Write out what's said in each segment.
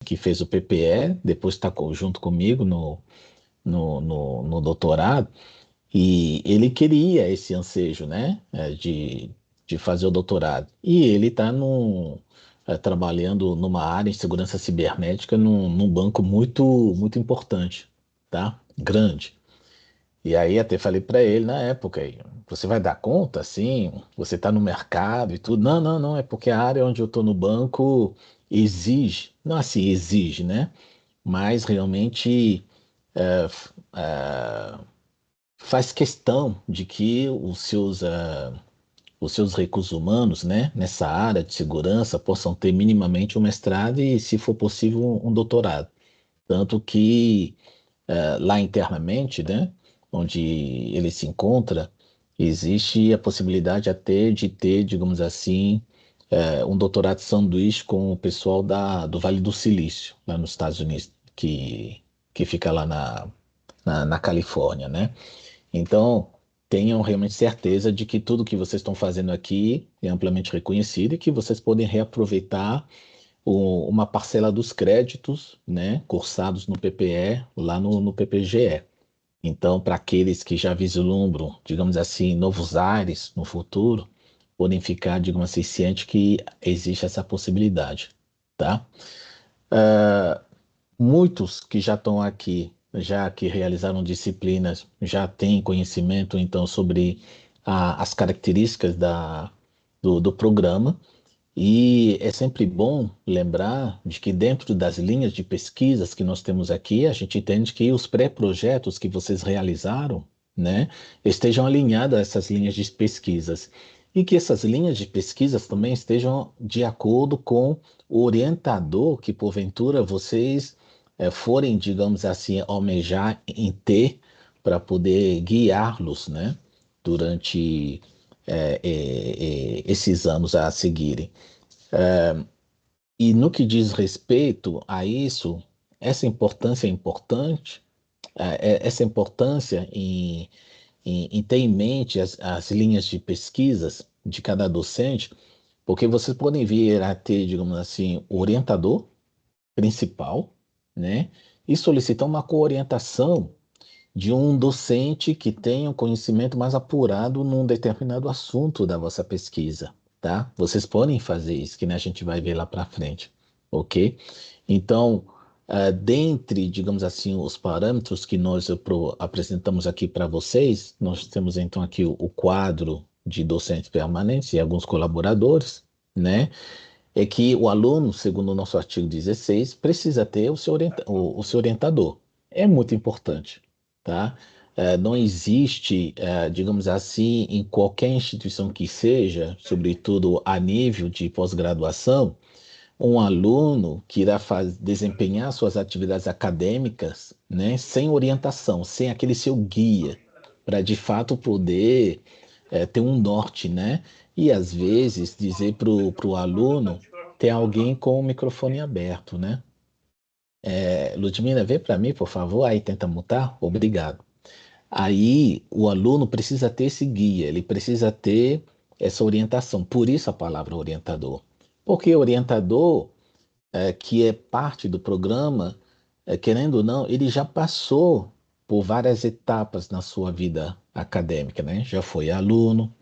que fez o PPE, depois está junto comigo no doutorado, e ele queria esse ansejo, né, de fazer o doutorado. E ele está trabalhando numa área em segurança cibernética num banco muito importante, tá? Grande. E aí até falei para ele na época, aí, você vai dar conta, assim, você está no mercado e tudo. Não, não, não, é porque a área onde eu estou no banco exige, não assim, exige, né? Mas realmente faz questão de que os seus recursos humanos, né, nessa área de segurança, possam ter minimamente um mestrado e, se for possível, um doutorado. Tanto que lá internamente, né, onde ele se encontra, existe a possibilidade até de ter, digamos assim, um doutorado de sanduíche com o pessoal do Vale do Silício, lá nos Estados Unidos, que fica lá na Califórnia, né? Então, tenham realmente certeza de que tudo que vocês estão fazendo aqui é amplamente reconhecido e que vocês podem reaproveitar uma parcela dos créditos, né, cursados no PPE, lá no PPGE. Então, para aqueles que já vislumbram, digamos assim, novos ares no futuro, podem ficar, digamos assim, cientes que existe essa possibilidade, tá? Muitos que já estão aqui, já que realizaram disciplinas, já têm conhecimento, então, sobre as características do programa. E é sempre bom lembrar de que dentro das linhas de pesquisas que nós temos aqui, a gente entende que os pré-projetos que vocês realizaram, né, estejam alinhados a essas linhas de pesquisas e que essas linhas de pesquisas também estejam de acordo com o orientador que porventura vocês forem, digamos assim, almejar em ter para poder guiá-los, né, durante esses anos a seguirem. E no que diz respeito a isso, essa importância é importante, essa importância em ter em mente as linhas de pesquisas de cada docente, porque vocês podem vir a ter, digamos assim, o orientador principal, né? E solicitar uma coorientação de um docente que tenha um conhecimento mais apurado num determinado assunto da vossa pesquisa, tá? Vocês podem fazer isso, que né, a gente vai ver lá para frente, ok? Então, dentre, digamos assim, os parâmetros que nós apresentamos aqui para vocês, nós temos então aqui o quadro de docentes permanentes e alguns colaboradores, né? É que o aluno, segundo o nosso artigo 16, precisa ter o seu orientador. É muito importante, tá? Não existe, digamos assim, em qualquer instituição que seja, sobretudo a nível de pós-graduação, um aluno que irá desempenhar suas atividades acadêmicas, né, sem orientação, sem aquele seu guia, para de fato poder ter um norte, né? E às vezes dizer para o aluno ter alguém com o microfone aberto, né? Ludmila, vê para mim, por favor. Aí tenta mutar. Obrigado. Aí o aluno precisa ter esse guia, ele precisa ter essa orientação. Por isso a palavra orientador. Porque orientador que é parte do programa, querendo ou não, ele já passou por várias etapas na sua vida acadêmica, né? Já foi aluno,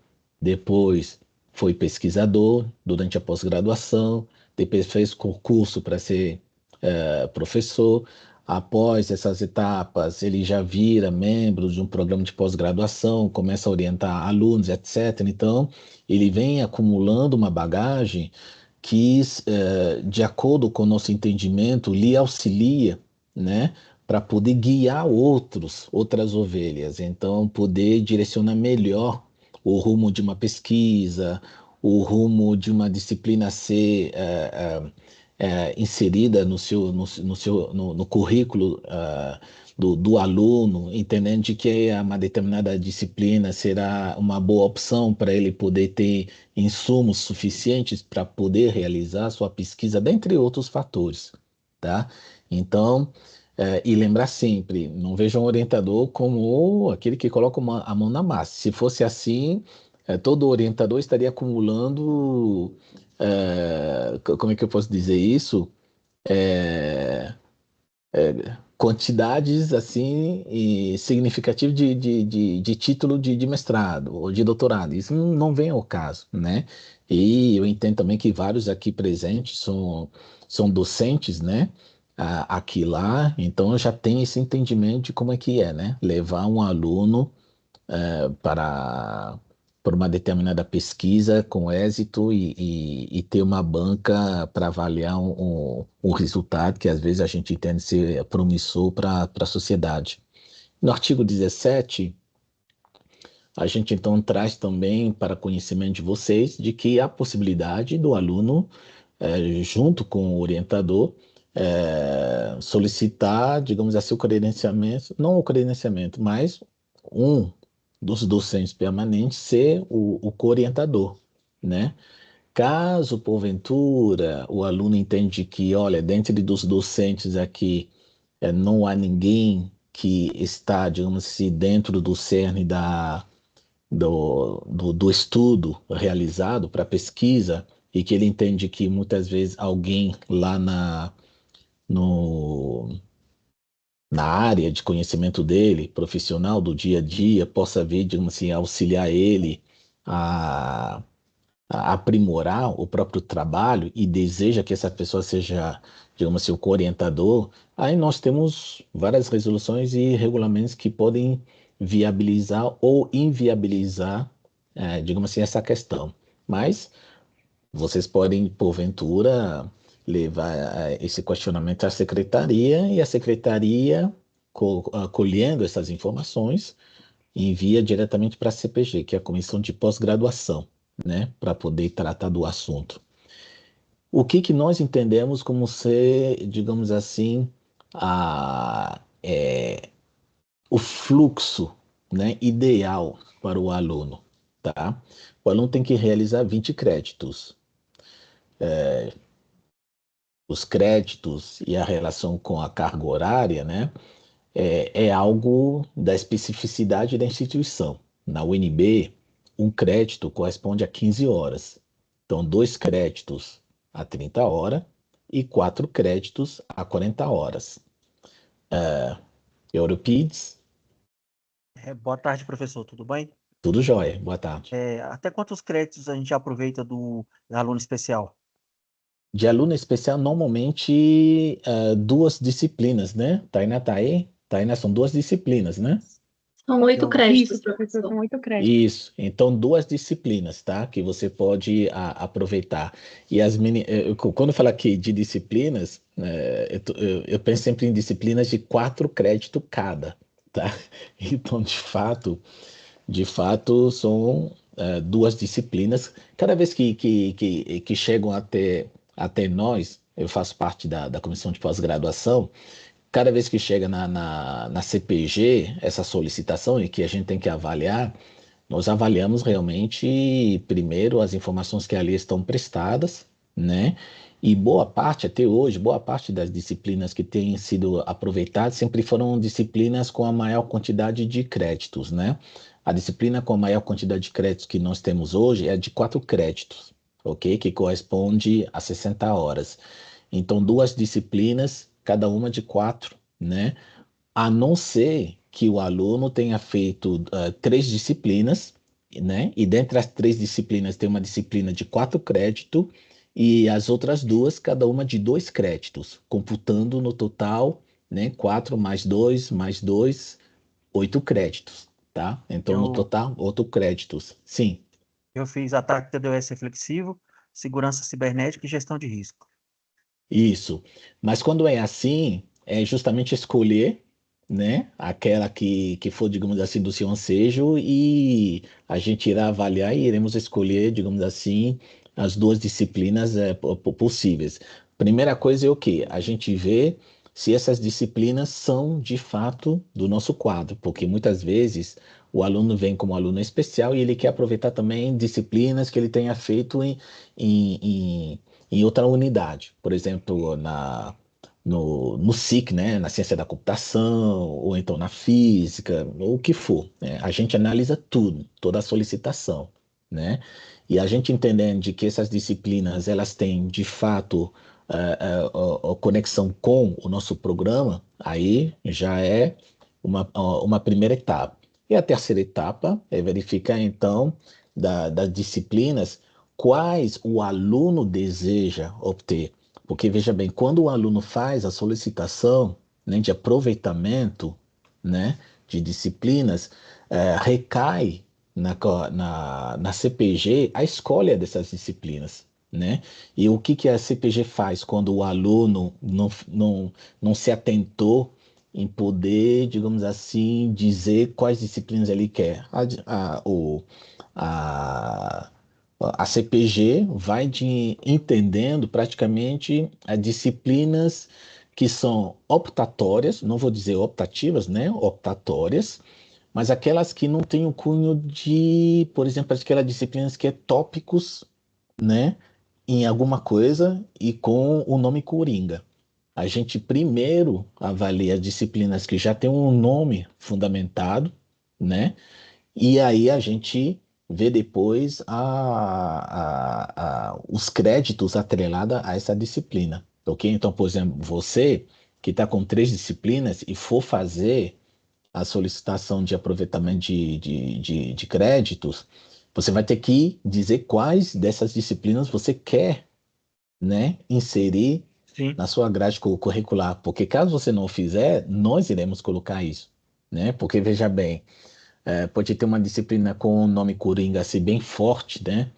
depois foi pesquisador durante a pós-graduação, depois fez concurso para ser professor. Após essas etapas, ele já vira membro de um programa de pós-graduação, começa a orientar alunos, etc. Então, ele vem acumulando uma bagagem que, de acordo com o nosso entendimento, lhe auxilia, né, para poder guiar outras ovelhas. Então, poder direcionar melhor o rumo de uma pesquisa, o rumo de uma disciplina a ser inserida no currículo do aluno, entendendo de que uma determinada disciplina será uma boa opção para ele poder ter insumos suficientes para poder realizar sua pesquisa, dentre outros fatores, tá? Então, e lembrar sempre, não veja um orientador como aquele que coloca a mão na massa. Se fosse assim, todo orientador estaria acumulando, como é que eu posso dizer isso? quantidades assim e significativas de título de mestrado ou de doutorado. Isso não vem ao caso, né? E eu entendo também que vários aqui presentes são docentes, né? Aqui e lá, então eu já tenho esse entendimento de como é, né? Levar um aluno para, para uma determinada pesquisa com êxito e ter uma banca para avaliar um resultado que às vezes a gente entende ser promissor para a sociedade. No artigo 17, a gente então traz também para conhecimento de vocês de que há possibilidade do aluno, junto com o orientador, solicitar, digamos assim, o credenciamento, não o credenciamento, mas um dos docentes permanentes ser o co-orientador, né? Caso, porventura, o aluno entende que, olha, dentro dos docentes aqui, não há ninguém que está, digamos assim, dentro do cerne do estudo realizado para pesquisa e que ele entende que muitas vezes alguém lá no, na área de conhecimento dele, profissional do dia a dia, possa vir, digamos assim, auxiliar ele a, a aprimorar o próprio trabalho e deseja que essa pessoa seja, digamos assim, o co-orientador, aí nós temos várias resoluções e regulamentos que podem viabilizar ou inviabilizar, digamos assim, essa questão. Mas vocês podem, porventura, levar esse questionamento à secretaria e a secretaria, colhendo essas informações, envia diretamente para a CPG, que é a Comissão de Pós-Graduação, né, para poder tratar do assunto. O que nós entendemos como ser, digamos assim, o fluxo, né, ideal para o aluno, tá? O aluno tem que realizar 20 créditos. Os créditos e a relação com a carga horária, né, é algo da especificidade da instituição. Na UNB, um crédito corresponde a 15 horas. Então, dois créditos a 30 horas e quatro créditos a 40 horas. Euripides, Boa tarde, professor, tudo bem? tudo jóia. Boa tarde. Até quantos créditos a gente aproveita do aluno especial? De aluno especial, normalmente, duas disciplinas, né? Tainá tá aí? Tainá, são duas disciplinas, né? São 8 Eu, créditos, Isso, professor, professor. são 8 créditos. Isso, então duas disciplinas, tá? Que você pode aproveitar. E quando eu falo aqui de disciplinas, eu penso sempre em disciplinas de 4 créditos cada, tá? Então, de fato, são duas disciplinas. Cada vez que chegam até nós, eu faço parte da comissão de pós-graduação. Cada vez que chega na CPG, essa solicitação e que a gente tem que avaliar, nós avaliamos realmente, primeiro, as informações que ali estão prestadas, né? E boa parte, até hoje, boa parte das disciplinas que têm sido aproveitadas sempre foram disciplinas com a maior quantidade de créditos, né? A disciplina com a maior quantidade de créditos que nós temos hoje é de 4 créditos, ok? Que corresponde a 60 horas. Então, duas disciplinas, cada uma de 4, né? A não ser que o aluno tenha feito 3 disciplinas, né? E dentre as 3 disciplinas tem uma disciplina de 4 créditos e as outras duas, cada uma de 2 créditos, computando no total, né? 4 mais 2 mais 2, 8 créditos, tá? Então, no eu, total, 8 créditos. Sim, eu fiz ataque TDOS reflexivo, segurança cibernética e gestão de risco. isso. Mas quando é assim, é justamente escolher, né, aquela que for, digamos assim, do seu ansejo e a gente irá avaliar e iremos escolher, digamos assim, as duas disciplinas possíveis. Primeira coisa é o quê? A gente vê se essas disciplinas são de fato do nosso quadro, porque muitas vezes o aluno vem como aluno especial e ele quer aproveitar também disciplinas que ele tenha feito em, em em outra unidade, por exemplo, no SIC, né, na ciência da computação, ou então na física, ou o que for, né? A gente analisa tudo, toda a solicitação, né? E a gente entendendo de que essas disciplinas, elas têm, de fato, a conexão com o nosso programa, aí já é uma primeira etapa. E a terceira etapa é verificar, então, das disciplinas, quais o aluno deseja obter. Porque, veja bem, quando o aluno faz a solicitação, né, de aproveitamento, né, de disciplinas, recai na CPG a escolha dessas disciplinas, né? E o que a CPG faz quando o aluno não se atentou em poder, digamos assim, dizer quais disciplinas ele quer? A, a CPG vai entendendo praticamente as disciplinas que são optatórias, não vou dizer optativas, né? Optatórias, mas aquelas que não têm o cunho de, por exemplo, aquelas disciplinas que é tópicos, né, em alguma coisa e com o nome Coringa. A gente primeiro avalia as disciplinas que já têm um nome fundamentado, né? E aí a gente vê depois os créditos atrelados a essa disciplina, ok? Então, por exemplo, você que está com 3 disciplinas e for fazer a solicitação de aproveitamento de créditos, você vai ter que dizer quais dessas disciplinas você quer, né, inserir Sim, na sua grade curricular, porque caso você não fizer, nós iremos colocar isso, né? Porque veja bem, pode ter uma disciplina com o nome Coringa assim, bem forte, né?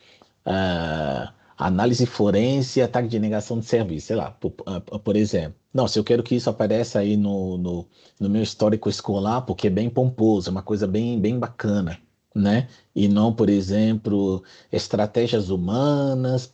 Análise forense e ataque de negação de serviço, sei lá, por exemplo. Não, se eu quero que isso apareça aí no meu histórico escolar, porque é bem pomposo, é uma coisa bem bacana, né? E não, por exemplo, estratégias humanas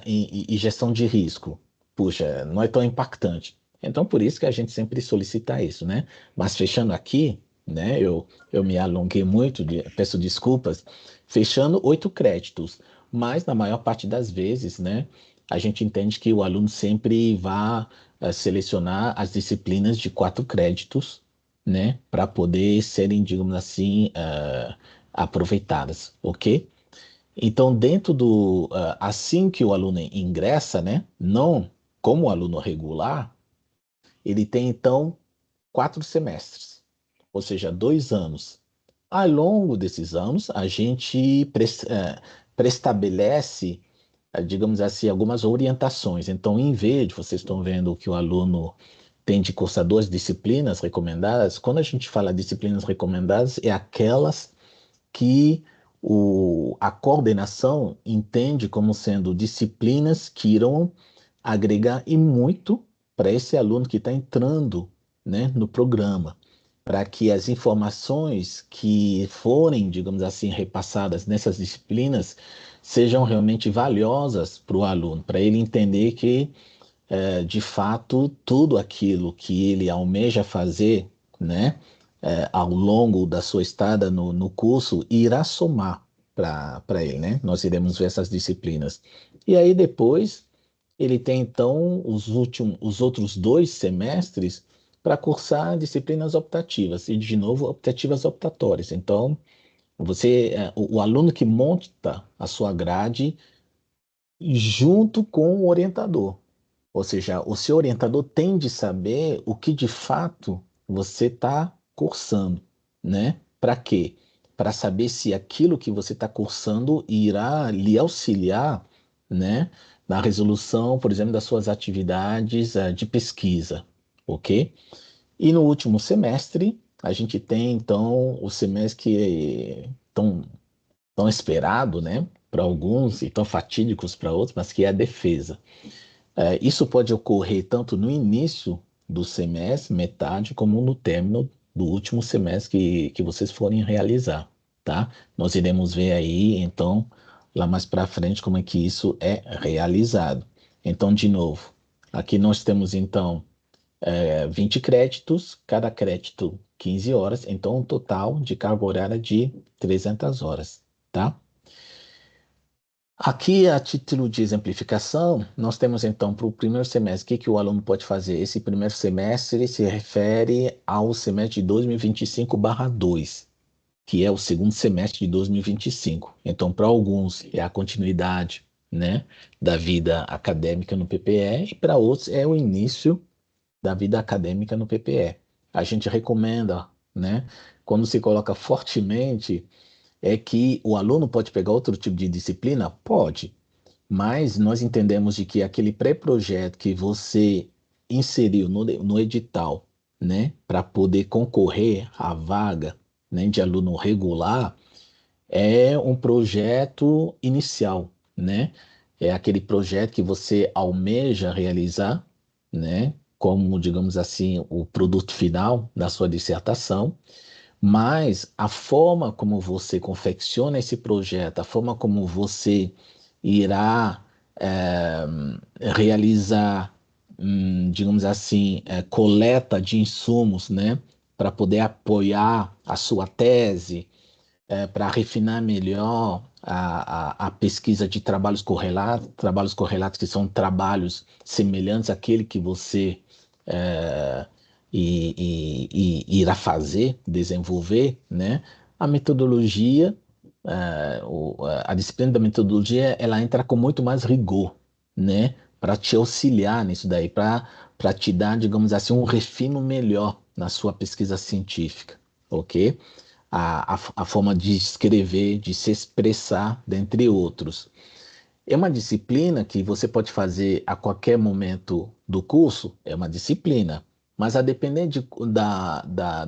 e gestão de risco. Puxa, não é tão impactante. Então, por isso que a gente sempre solicita isso, né? Mas fechando aqui, né? Eu me alonguei muito, peço desculpas, fechando 8 créditos, mas na maior parte das vezes, né? A gente entende que o aluno sempre vai selecionar as disciplinas de 4 créditos, né? Para poder serem, digamos assim, aproveitadas, ok? Então, assim que o aluno ingressa, né? Não como aluno regular, ele tem então 4 semestres, ou seja, 2 anos. Ao longo desses anos, a gente preestabelece, digamos assim, algumas orientações. Então, em vez de vocês estão vendo que o aluno tem de cursar 2 disciplinas recomendadas, quando a gente fala disciplinas recomendadas, é aquelas que a coordenação entende como sendo disciplinas que irão agregar e muito para esse aluno que está entrando, né, no programa, para que as informações que forem, digamos assim, repassadas nessas disciplinas sejam realmente valiosas para o aluno, para ele entender que, de fato, tudo aquilo que ele almeja fazer, né, ao longo da sua estada no curso, irá somar para ele, né? Nós iremos ver essas disciplinas. E aí depois ele tem então os outros 2 semestres para cursar disciplinas optativas e de novo optativas optatórias. Então o aluno que monta a sua grade junto com o orientador. Ou seja, o seu orientador tem de saber o que de fato você está cursando, né? Para quê? Para saber se aquilo que você está cursando irá lhe auxiliar, né? Na resolução, por exemplo, das suas atividades de pesquisa, ok? E no último semestre, a gente tem então o semestre que é tão esperado, né? Para alguns e tão fatídicos para outros, mas que é a defesa. Isso pode ocorrer tanto no início do semestre, metade, como no término do último semestre que vocês forem realizar, tá? Nós iremos ver aí, então, lá mais para frente, como é que isso é realizado. Então, de novo, aqui nós temos, então, 20 créditos, cada crédito 15 horas, então um total de carga horária de 300 horas, tá? Aqui, a título de exemplificação, nós temos então para o primeiro semestre, o que o aluno pode fazer? Esse primeiro semestre se refere ao semestre de 2025/2, que é o segundo semestre de 2025. Então, para alguns é a continuidade, né, da vida acadêmica no PPE, e para outros é o início da vida acadêmica no PPE. A gente recomenda, né, quando se coloca fortemente, é que o aluno pode pegar outro tipo de disciplina? Pode, mas nós entendemos de que aquele pré-projeto que você inseriu no edital, né, para poder concorrer à vaga, né, de aluno regular, é um projeto inicial, né? É aquele projeto que você almeja realizar, né? Como, digamos assim, o produto final da sua dissertação, mas a forma como você confecciona esse projeto, a forma como você irá realizar, digamos assim, coleta de insumos, né? Para poder apoiar a sua tese, para refinar melhor a pesquisa de trabalhos correlatos que são trabalhos semelhantes àquele que você é, irá fazer, desenvolver, né? A metodologia, a disciplina da metodologia, ela entra com muito mais rigor, né? Para te auxiliar nisso daí, para te dar, digamos assim, um refino melhor na sua pesquisa científica, ok? A forma de escrever, de se expressar, dentre outros. É uma disciplina que você pode fazer a qualquer momento do curso, é uma disciplina, mas a depender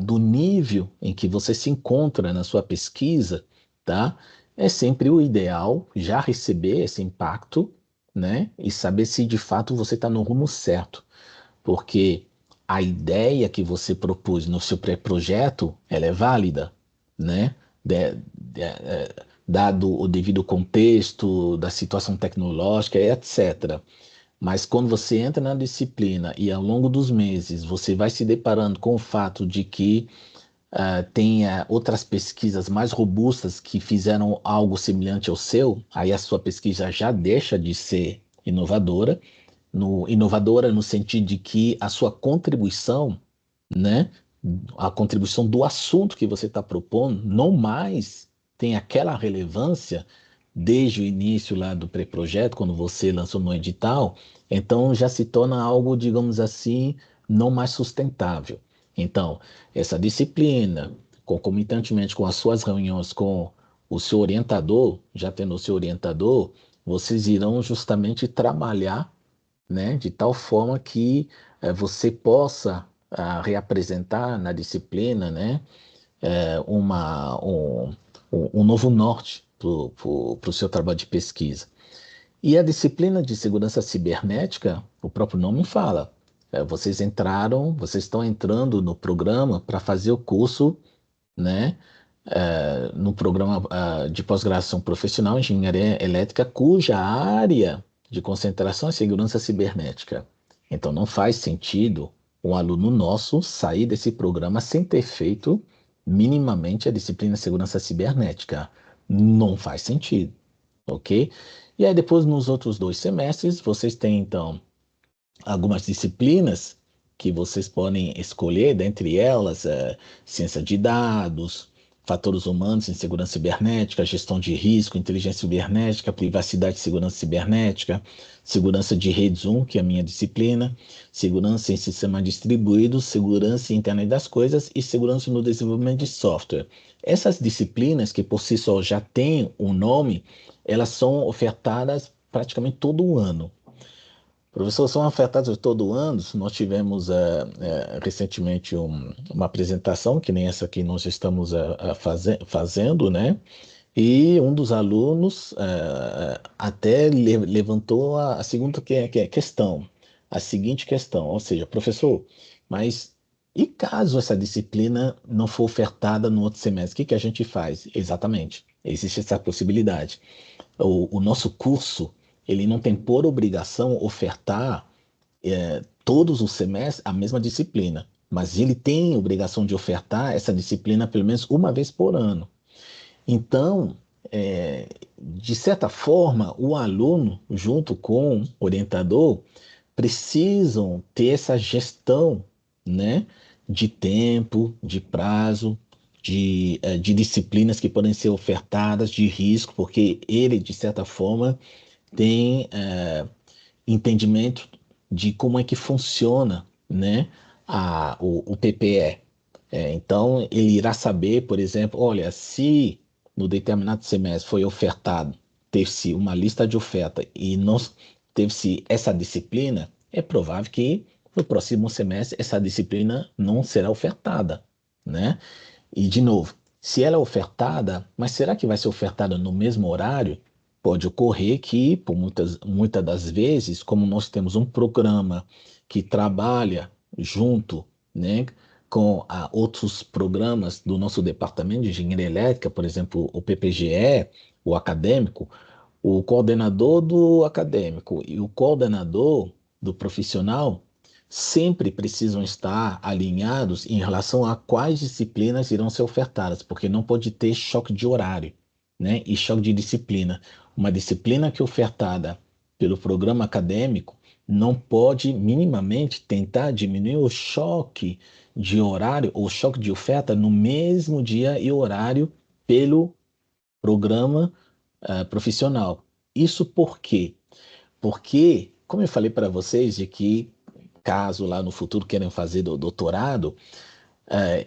do nível em que você se encontra na sua pesquisa, tá? É sempre o ideal já receber esse impacto, né? E saber se de fato você está no rumo certo, porque a ideia que você propôs no seu pré-projeto, ela é válida, né? Dado o devido contexto da situação tecnológica, etc. Mas quando você entra na disciplina e ao longo dos meses você vai se deparando com o fato de que tenha outras pesquisas mais robustas que fizeram algo semelhante ao seu, aí a sua pesquisa já deixa de ser inovadora, inovadora no sentido de que a sua contribuição, né, a contribuição do assunto que você está propondo, não mais tem aquela relevância desde o início lá do pré-projeto, quando você lançou no edital, então já se torna algo, digamos assim, não mais sustentável. Então, essa disciplina, concomitantemente com as suas reuniões com o seu orientador, já tendo o seu orientador, vocês irão justamente trabalhar, né, de tal forma que você possa reapresentar na disciplina, né, eh, uma, um, um novo norte para o seu trabalho de pesquisa. E a disciplina de segurança cibernética, o próprio nome fala, vocês estão entrando no programa para fazer o curso, né, no programa de pós-graduação profissional em engenharia elétrica, cuja área de concentração é segurança cibernética. Então, não faz sentido um aluno nosso sair desse programa sem ter feito minimamente a disciplina de segurança cibernética. Não faz sentido, ok? E aí, depois, nos outros 2 semestres, vocês têm, então, algumas disciplinas que vocês podem escolher, dentre elas, ciência de dados, fatores humanos em segurança cibernética, gestão de risco, inteligência cibernética, privacidade e segurança cibernética, segurança de redes 1, que é a minha disciplina, segurança em sistema distribuído, segurança em internet das coisas e segurança no desenvolvimento de software. Essas disciplinas, que por si só já têm um nome, elas são ofertadas praticamente todo o ano. Professor, são afetados todo ano. Nós tivemos recentemente uma apresentação, que nem essa que nós estamos fazendo, né? E um dos alunos até levantou a segunda questão, a seguinte questão, ou seja, professor, mas e caso essa disciplina não for ofertada no outro semestre, o que que a gente faz? Exatamente, existe essa possibilidade. O nosso curso, ele não tem por obrigação ofertar todos os semestres a mesma disciplina, mas ele tem obrigação de ofertar essa disciplina pelo menos uma vez por ano. Então, de certa forma, o aluno, junto com o orientador, precisam ter essa gestão, né, de tempo, de prazo, de disciplinas que podem ser ofertadas, de risco, porque ele, de certa forma, tem entendimento de como é que funciona, né, o PPE. Então, ele irá saber, por exemplo, olha, se no determinado semestre foi ofertado, teve-se uma lista de oferta e não teve-se essa disciplina, é provável que no próximo semestre essa disciplina não será ofertada, né? E, de novo, se ela é ofertada, mas será que vai ser ofertada no mesmo horário? Pode ocorrer que, por muitas das vezes, como nós temos um programa que trabalha junto, né, com outros programas do nosso departamento de engenharia elétrica, por exemplo, o PPGE, o acadêmico, o coordenador do acadêmico e o coordenador do profissional sempre precisam estar alinhados em relação a quais disciplinas irão ser ofertadas, porque não pode ter choque de horário, né? E choque de disciplina. Uma disciplina que é ofertada pelo programa acadêmico não pode minimamente tentar diminuir o choque de horário ou choque de oferta no mesmo dia e horário pelo programa profissional. Isso por quê? Porque, como eu falei para vocês, de que caso lá no futuro queiram fazer doutorado,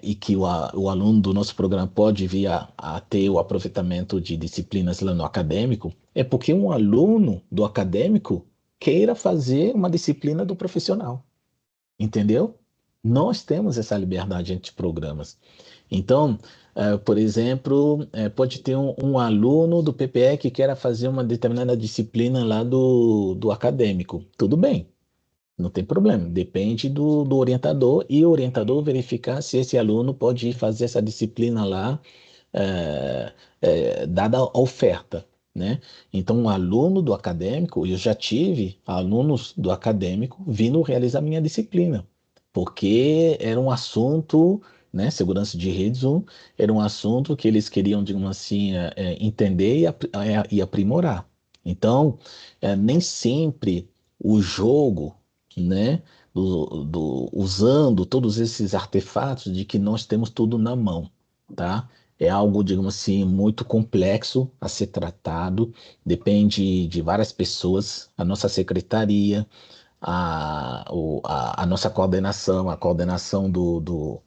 e que o aluno do nosso programa pode vir a ter o aproveitamento de disciplinas lá no acadêmico, é porque um aluno do acadêmico queira fazer uma disciplina do profissional, entendeu? Nós temos essa liberdade entre programas. Então, por exemplo, pode ter um aluno do PPE que queira fazer uma determinada disciplina lá do acadêmico. Tudo bem, não tem problema. Depende do orientador e o orientador verificar se esse aluno pode ir fazer essa disciplina lá, dada a oferta, né? Então, um aluno do acadêmico, eu já tive alunos do acadêmico vindo realizar minha disciplina, porque era um assunto, né, segurança de redes, era um assunto que eles queriam, digamos assim, entender e aprimorar. Então, nem sempre o jogo, né, usando todos esses artefatos de que nós temos tudo na mão, tá? É algo, digamos assim, muito complexo a ser tratado, depende de várias pessoas, a nossa secretaria, a nossa coordenação, a coordenação do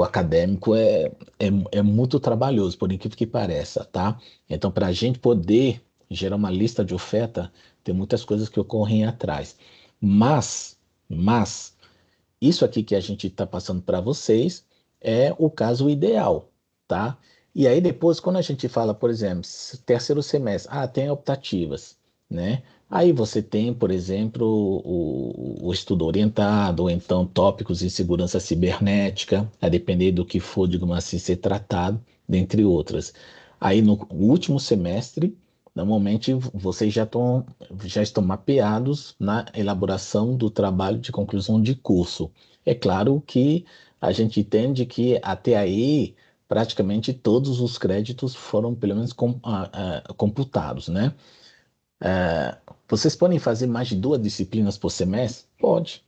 acadêmico é muito trabalhoso, por incrível que pareça, tá? Então, para a gente poder gerar uma lista de oferta, tem muitas coisas que ocorrem atrás. Mas, isso aqui que a gente está passando para vocês é o caso ideal, tá? E aí depois, quando a gente fala, por exemplo, terceiro semestre, tem optativas, né? Aí você tem, por exemplo, o estudo orientado, ou então tópicos em segurança cibernética, a depender do que for, digamos assim, ser tratado, dentre outras. Aí no último semestre, normalmente vocês já estão mapeados na elaboração do trabalho de conclusão de curso. É claro que a gente entende que até aí praticamente todos os créditos foram pelo menos computados, né? Vocês podem fazer mais de 2 disciplinas por semestre? Pode.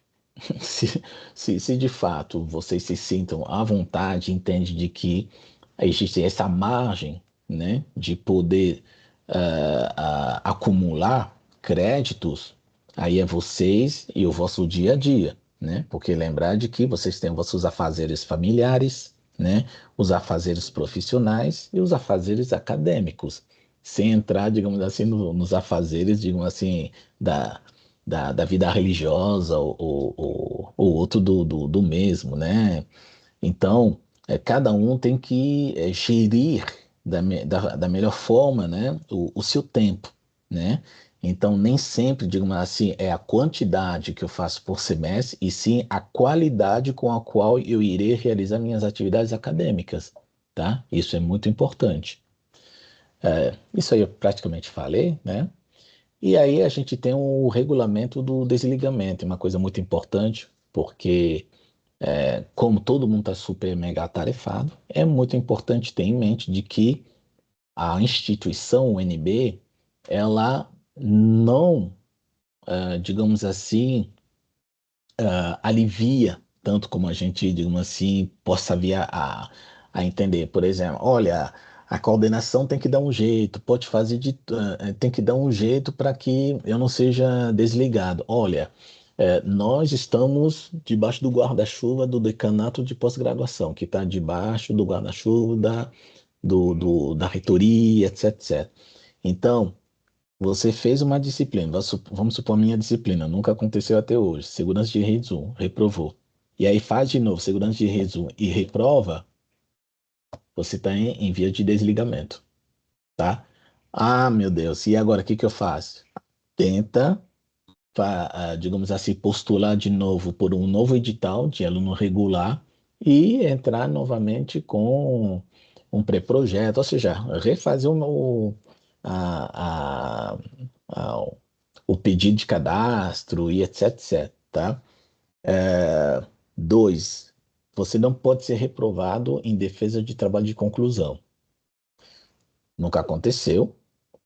Se, se de fato vocês se sintam à vontade, entende de que existe essa margem, né, de poder acumular créditos, aí é vocês e o vosso dia a dia, né? Porque lembrar de que vocês têm vossos afazeres familiares, né? Os afazeres profissionais e os afazeres acadêmicos, sem entrar, digamos assim, nos afazeres, digamos assim, da, da vida religiosa ou outro do mesmo, né? Então, cada um tem que gerir da melhor forma, né, o seu tempo, né? Então, nem sempre, digamos assim, é a quantidade que eu faço por semestre, e sim a qualidade com a qual eu irei realizar minhas atividades acadêmicas, tá? Isso é muito importante. Isso aí eu praticamente falei, né? E aí a gente tem o regulamento do desligamento, uma coisa muito importante, porque como todo mundo está super mega atarefado, é muito importante ter em mente de que a instituição UNB, ela não, digamos assim, alivia tanto como a gente, digamos assim, possa vir a entender. Por exemplo, olha, a coordenação tem que dar um jeito, pode fazer tem que dar um jeito para que eu não seja desligado. Olha, nós estamos debaixo do guarda-chuva do decanato de pós-graduação, que está debaixo do guarda-chuva da reitoria, etc, etc. Então, você fez uma disciplina, vamos supor a minha disciplina, nunca aconteceu até hoje, segurança de redes 1, reprovou. E aí faz de novo segurança de redes 1 e reprova, você está em via de desligamento, tá? Ah, meu Deus, e agora o que que eu faço? Tenta, digamos assim, postular de novo por um novo edital de aluno regular e entrar novamente com um pré-projeto, ou seja, refazer a, a- a- o pedido de cadastro e etc, etc, tá? Dois, você não pode ser reprovado em defesa de trabalho de conclusão. Nunca aconteceu,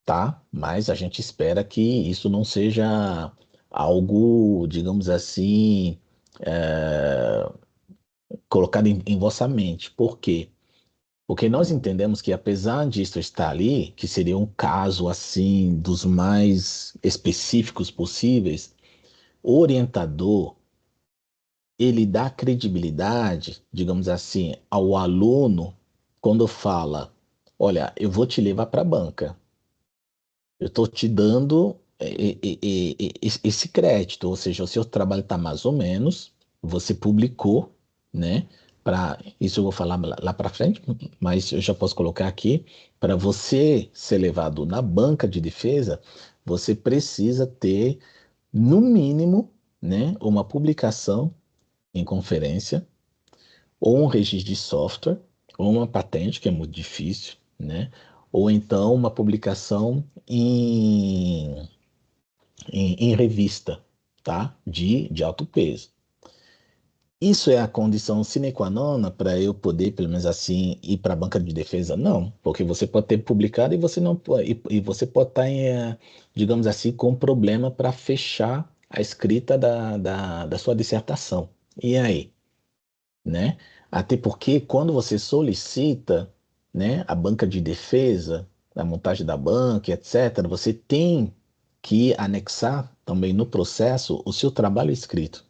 tá? Mas a gente espera que isso não seja algo, digamos assim, é, colocado em vossa mente. Por quê? Porque nós entendemos que apesar disso estar ali, que seria um caso assim dos mais específicos possíveis, o orientador ele dá credibilidade, digamos assim, ao aluno quando fala, olha, eu vou te levar para a banca. Eu estou te dando esse crédito, ou seja, o seu trabalho está mais ou menos, você publicou, né? Isso eu vou falar lá para frente, mas eu já posso colocar aqui, para você ser levado na banca de defesa, você precisa ter, no mínimo, né, uma publicação em conferência, ou um registro de software, ou uma patente, que é muito difícil, né? Ou então uma publicação em revista, tá? De alto peso. Isso é a condição sine qua non para eu poder, pelo menos assim, ir para a banca de defesa? Não, porque você pode ter publicado e você não e você pode estar, digamos assim, com um problema para fechar a escrita da sua dissertação. E aí? Né? Até porque quando você solicita, né, a banca de defesa, a montagem da banca, etc., você tem que anexar também no processo o seu trabalho escrito.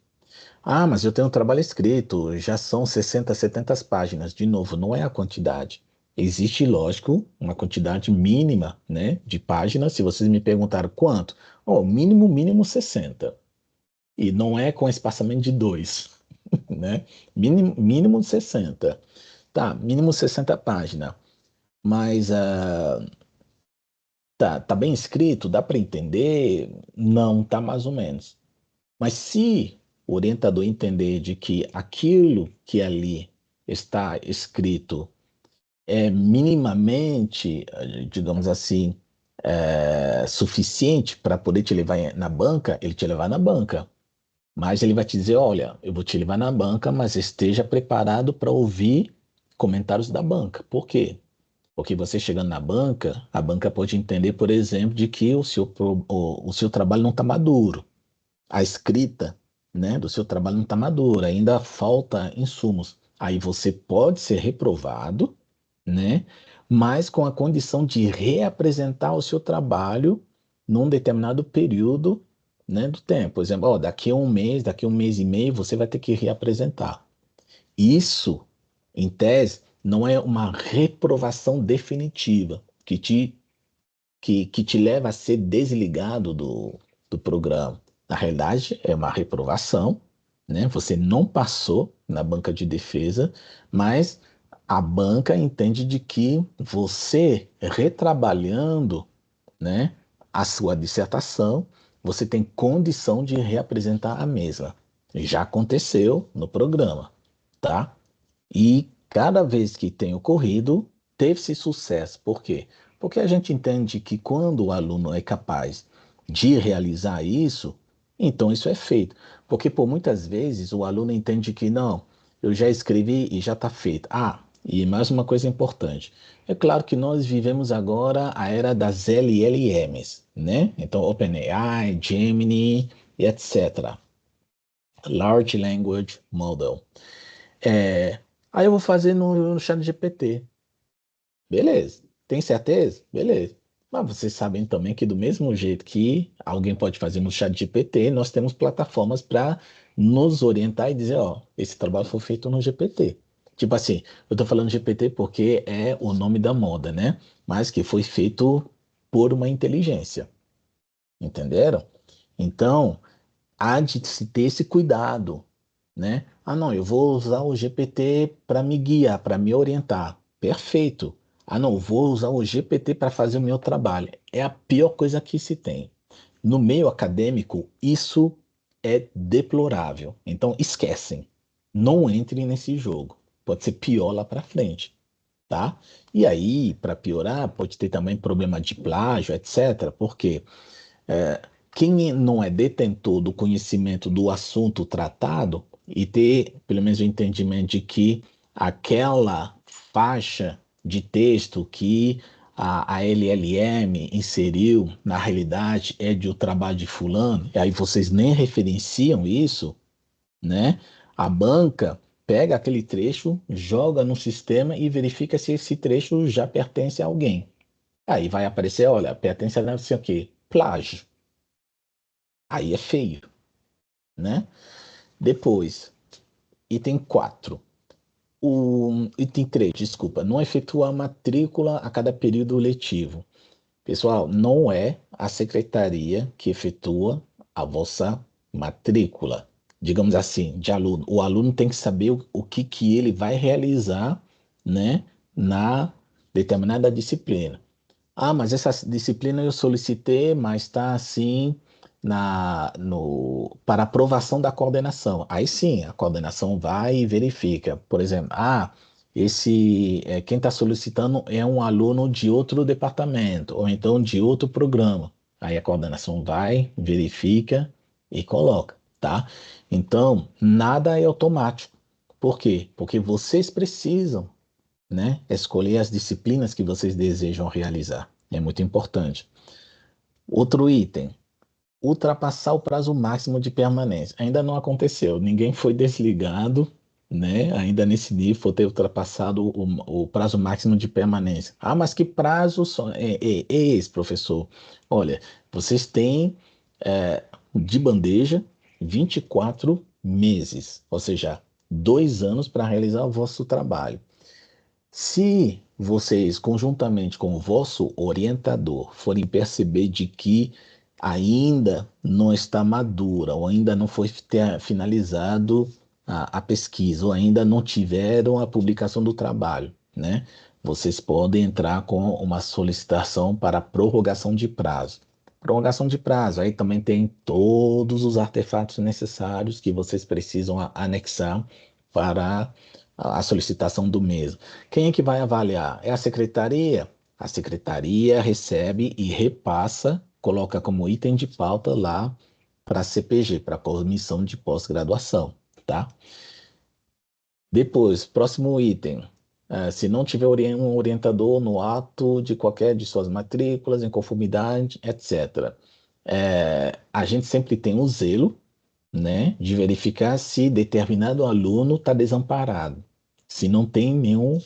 Ah, mas eu tenho um trabalho escrito, já são 60, 70 páginas. De novo, não é a quantidade. Existe, lógico, uma quantidade mínima, né, de páginas. Se vocês me perguntaram quanto, oh, mínimo 60. E não é com espaçamento de dois, né? Mínimo 60. Tá, mínimo 60 páginas. Mas tá bem escrito, dá para entender? Não, tá mais ou menos. Mas se o orientador entender de que aquilo que ali está escrito é minimamente, digamos assim, suficiente para poder te levar na banca, ele te levar na banca. Mas ele vai te dizer, olha, eu vou te levar na banca, mas esteja preparado para ouvir comentários da banca. Por quê? Porque você chegando na banca, a banca pode entender, por exemplo, de que o seu trabalho não está maduro. A escrita, né, do seu trabalho não está madura, ainda falta insumos. Aí você pode ser reprovado, né, mas com a condição de reapresentar o seu trabalho num determinado período, né, do tempo. Por exemplo, ó, daqui a um mês e meio, você vai ter que reapresentar. Isso, em tese, não é uma reprovação definitiva que te leva a ser desligado do programa. Na realidade, é uma reprovação, né? Você não passou na banca de defesa, mas a banca entende de que você retrabalhando, né, a sua dissertação, você tem condição de reapresentar a mesma. Já aconteceu no programa, tá? E cada vez que tem ocorrido, teve-se sucesso. Por quê? Porque a gente entende que quando o aluno é capaz de realizar isso, então isso é feito. Porque por muitas vezes o aluno entende que não, eu já escrevi e já está feito. Ah, e mais uma coisa importante. É claro que nós vivemos agora a era das LLMs, né? Então, OpenAI, Gemini e etc. Large Language Model. É, aí eu vou fazer no chat GPT. Beleza. Tem certeza? Beleza. Mas vocês sabem também que do mesmo jeito que alguém pode fazer no chat GPT, nós temos plataformas para nos orientar e dizer, ó, esse trabalho foi feito no GPT. Tipo assim, eu estou falando GPT porque é o nome da moda, né? Mas que foi feito por uma inteligência. Entenderam? Então, há de se ter esse cuidado, né? Ah, não, eu vou usar o GPT para me guiar, para me orientar. Perfeito. Ah, não, vou usar o GPT para fazer o meu trabalho. É a pior coisa que se tem. No meio acadêmico, isso é deplorável. Então, esquecem. Não entrem nesse jogo. Pode ser pior lá para frente, tá? E aí, para piorar, pode ter também problema de plágio, etc. Porque é, quem não é detentor do conhecimento do assunto tratado e ter, pelo menos, o entendimento de que aquela faixa de texto que a LLM inseriu, na realidade, é de o trabalho de fulano, e aí vocês nem referenciam isso, né? A banca pega aquele trecho, joga no sistema e verifica se esse trecho já pertence a alguém. Aí vai aparecer, olha, pertence a não sei o quê, plágio. Aí é feio, né? Depois, item 4. O item 3, desculpa, não efetuar matrícula a cada período letivo. Pessoal, não é a secretaria que efetua a vossa matrícula. Digamos assim, de aluno. O aluno tem que saber o que, que ele vai realizar, né, na determinada disciplina. Ah, mas essa disciplina eu solicitei, mas está assim para aprovação da coordenação. Aí sim, a coordenação vai e verifica. Por exemplo, quem está solicitando é um aluno de outro departamento, ou então de outro programa. Aí a coordenação vai, verifica e coloca, tá? Então, nada é automático. Por quê? Porque vocês precisam, né? Escolher as disciplinas que vocês desejam realizar. É muito importante. Outro item, ultrapassar o prazo máximo de permanência. Ainda não aconteceu, ninguém foi desligado, né? Ainda nesse nível, for ter ultrapassado o prazo máximo de permanência. Ah, mas que prazo é esse, professor? Olha, vocês têm de bandeja 24 meses, ou seja, 2 anos para realizar o vosso trabalho. Se vocês, conjuntamente com o vosso orientador, forem perceber de que ainda não está madura, ou ainda não foi finalizado a pesquisa, ou ainda não tiveram a publicação do trabalho, né? Vocês podem entrar com uma solicitação para prorrogação de prazo. Prorrogação de prazo, aí também tem todos os artefatos necessários que vocês precisam anexar para a solicitação do mesmo. Quem é que vai avaliar? É a secretaria. A secretaria recebe e repassa, coloca como item de pauta lá para a CPG, para a Comissão de Pós-Graduação, tá? Depois, próximo item. Se não tiver um orientador no ato de qualquer de suas matrículas, em conformidade, etc. A gente sempre tem o zelo, né, de verificar se determinado aluno está desamparado, se não tem nenhum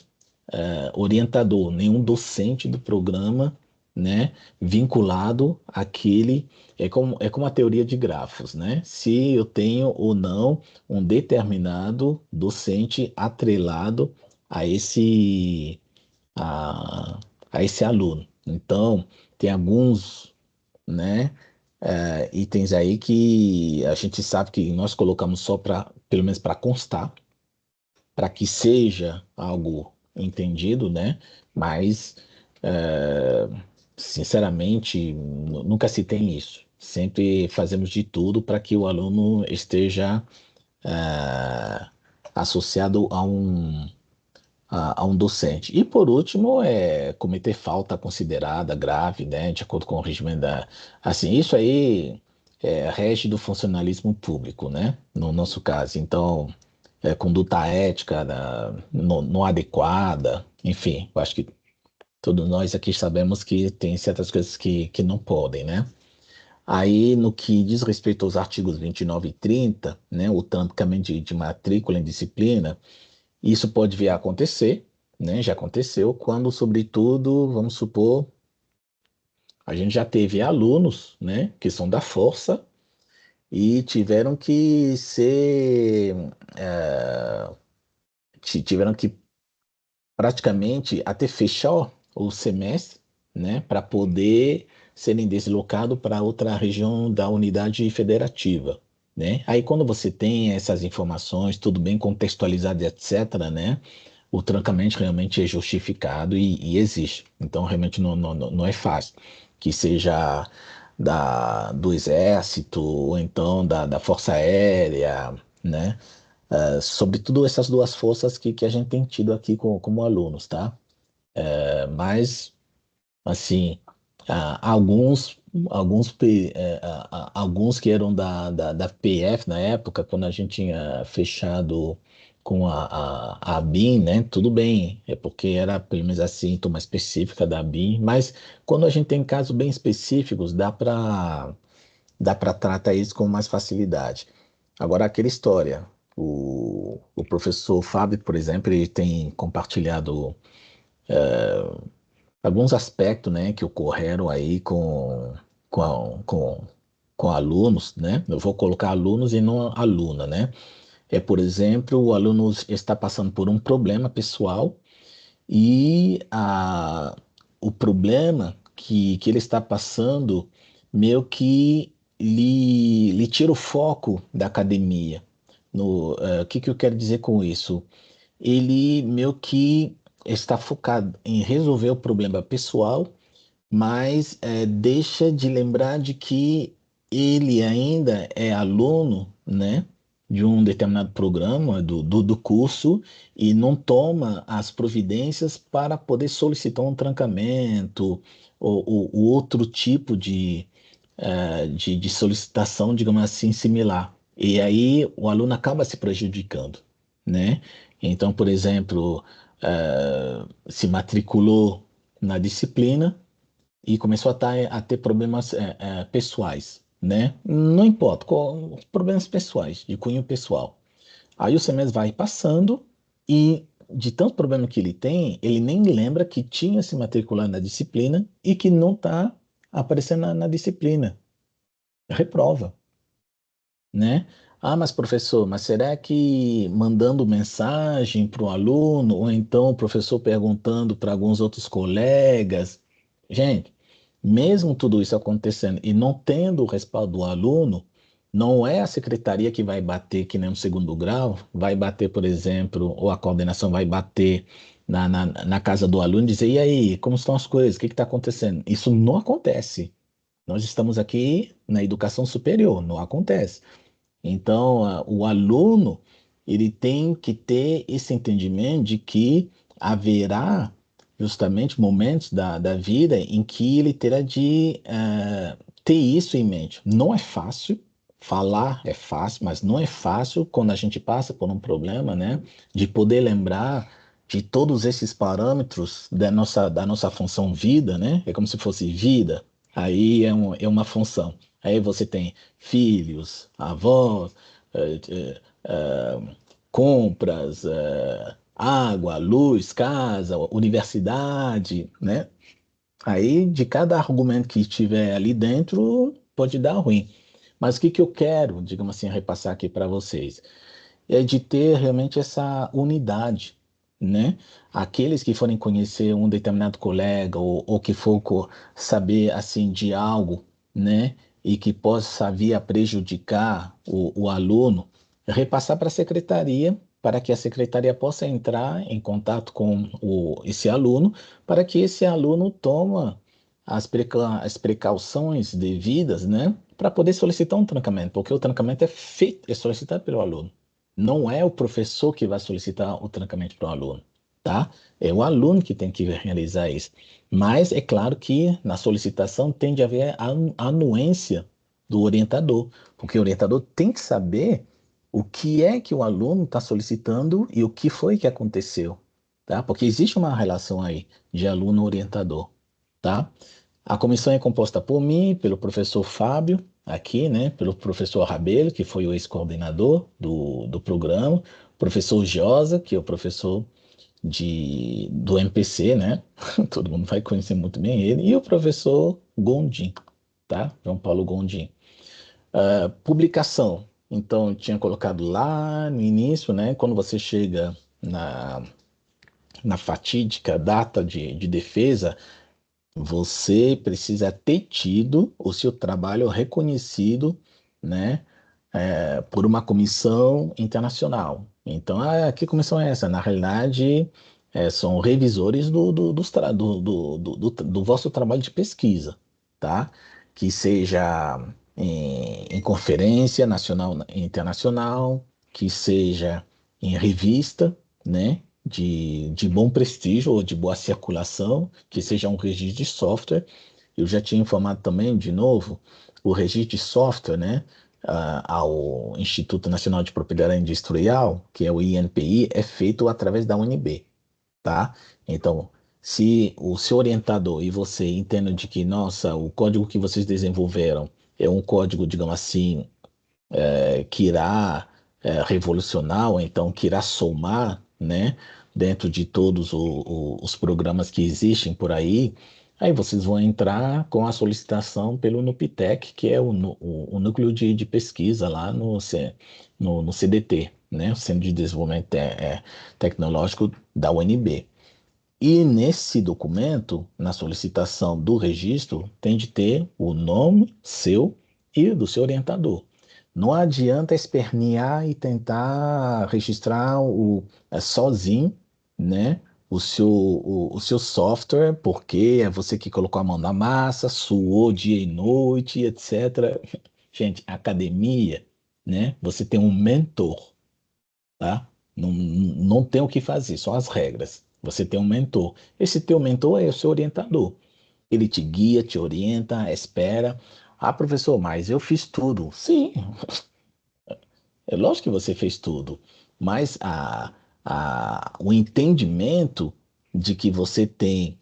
orientador, nenhum docente do programa, né, vinculado àquele. É como a teoria de grafos, né? Se eu tenho ou não um determinado docente atrelado a a, a esse aluno. Então, tem alguns, né, itens aí que a gente sabe que nós colocamos só para, pelo menos para constar, para que seja algo entendido, né? Mas, é, sinceramente, nunca se tem isso. Sempre fazemos de tudo para que o aluno esteja é, associado a um docente. E por último, cometer falta considerada grave, né, de acordo com o regimento da. Assim, isso aí rege do funcionalismo público, né, no nosso caso. Então, conduta ética não adequada, enfim, eu acho que todos nós aqui sabemos que tem certas coisas que não podem, né? Aí, no que diz respeito aos artigos 29 e 30, né, o trancamento de matrícula em disciplina, isso pode vir a acontecer, né? Já aconteceu quando, sobretudo, vamos supor, a gente já teve alunos, né, que são da força e tiveram que ser, eh, tiveram que praticamente até fechar o semestre, né, para poder serem deslocados para outra região da unidade federativa, né? Aí quando você tem essas informações, tudo bem contextualizado, etc., né? O trancamento realmente é justificado e existe. Então realmente não é fácil que seja do Exército ou então da Força Aérea, né? Sobretudo essas duas forças que a gente tem tido aqui como alunos, tá? Mas, assim, alguns que eram da PF na época, quando a gente tinha fechado com a BIM, né? Tudo bem, é porque era pelo menos a síntoma específica da BIM, mas quando a gente tem casos bem específicos, dá para tratar isso com mais facilidade. Agora, aquela história, o professor Fábio, por exemplo, ele tem compartilhado alguns aspectos, né, que ocorreram aí com, a- com, com alunos, né? Eu vou colocar alunos e não aluna, né? Por exemplo, o aluno está passando por um problema pessoal e o problema que ele está passando meio que lhe tira o foco da academia. O que eu quero dizer com isso? Ele meio que está focado em resolver o problema pessoal, mas deixa de lembrar de que ele ainda é aluno, né, de um determinado programa do curso e não toma as providências para poder solicitar um trancamento ou outro tipo de solicitação, digamos assim, similar. E aí o aluno acaba se prejudicando, né? Então, por exemplo, se matriculou na disciplina e começou a ter problemas pessoais, né? Não importa, problemas pessoais, de cunho pessoal. Aí o semestre vai passando e de tanto problema que ele nem lembra que tinha se matriculado na disciplina e que não está aparecendo na disciplina. Reprova, né? Ah, mas professor, mas será que mandando mensagem para o aluno, ou então o professor perguntando para alguns outros colegas? Gente, mesmo tudo isso acontecendo e não tendo o respaldo do aluno, não é a secretaria que vai bater que nem um segundo grau, vai bater, por exemplo, ou a coordenação vai bater na casa do aluno e dizer, e aí, como estão as coisas? O que está acontecendo? Isso não acontece. Nós estamos aqui na educação superior, não acontece. Então, o aluno, ele tem que ter esse entendimento de que haverá justamente momentos da vida em que ele terá de ter isso em mente. Não é fácil, falar é fácil, mas não é fácil quando a gente passa por um problema, né? De poder lembrar de todos esses parâmetros da nossa função vida, né? É como se fosse vida, aí é uma função. Aí você tem filhos, avós, eh, eh, compras, água, luz, casa, universidade, né? Aí, de cada argumento que estiver ali dentro, pode dar ruim. Mas o que eu quero, digamos assim, repassar aqui para vocês? É de ter realmente essa unidade, né? Aqueles que forem conhecer um determinado colega ou que for saber assim de algo, né? E que possa vir a prejudicar o aluno, repassar para a secretaria para que a secretaria possa entrar em contato com esse aluno, para que esse aluno tome as precauções devidas, né? Para poder solicitar um trancamento, porque o trancamento é solicitado pelo aluno. Não é o professor que vai solicitar o trancamento para o aluno, tá? É o aluno que tem que realizar isso. Mas é claro que na solicitação tem de haver a anuência do orientador, porque o orientador tem que saber o que é que o aluno está solicitando e o que foi que aconteceu, tá? Porque existe uma relação aí de aluno-orientador, tá? A comissão é composta por mim, pelo professor Fábio, aqui, né, pelo professor Rabelo, que foi o ex-coordenador do programa, professor Josa, que é o professor do MPC, né? Todo mundo vai conhecer muito bem ele, e o professor Gondim, tá? João Paulo Gondim. Publicação. Então, eu tinha colocado lá no início, né? Quando você chega na fatídica data de defesa, você precisa ter tido o seu trabalho reconhecido, né, por uma comissão internacional. Então, que comissão é essa? Na realidade, são revisores do vosso trabalho de pesquisa, tá? Que seja em conferência nacional e internacional, que seja em revista, né? De bom prestígio ou de boa circulação, que seja um registro de software. Eu já tinha informado também, de novo, o registro de software, né, ao Instituto Nacional de Propriedade Industrial, que é o INPI, é feito através da UNB, tá? Então, se o seu orientador e você entendem de que, nossa, o código que vocês desenvolveram é um código, digamos assim, que irá revolucionar, ou então que irá somar, né, dentro de todos os programas que existem por aí, aí vocês vão entrar com a solicitação pelo NUPTEC, que é o núcleo de pesquisa lá no CDT, né, o Centro de Desenvolvimento Tecnológico da UNB. E nesse documento, na solicitação do registro, tem de ter o nome seu e do seu orientador. Não adianta espernear e tentar registrar sozinho, né, o seu software, porque é você que colocou a mão na massa, suou dia e noite, etc. Gente, academia, né, você tem um mentor, tá? Não, não tem o que fazer, só as regras. Você tem um mentor. Esse teu mentor é o seu orientador. Ele te guia, te orienta, espera. Ah, professor, mas eu fiz tudo. Sim, é lógico que você fez tudo, mas o entendimento de que você tem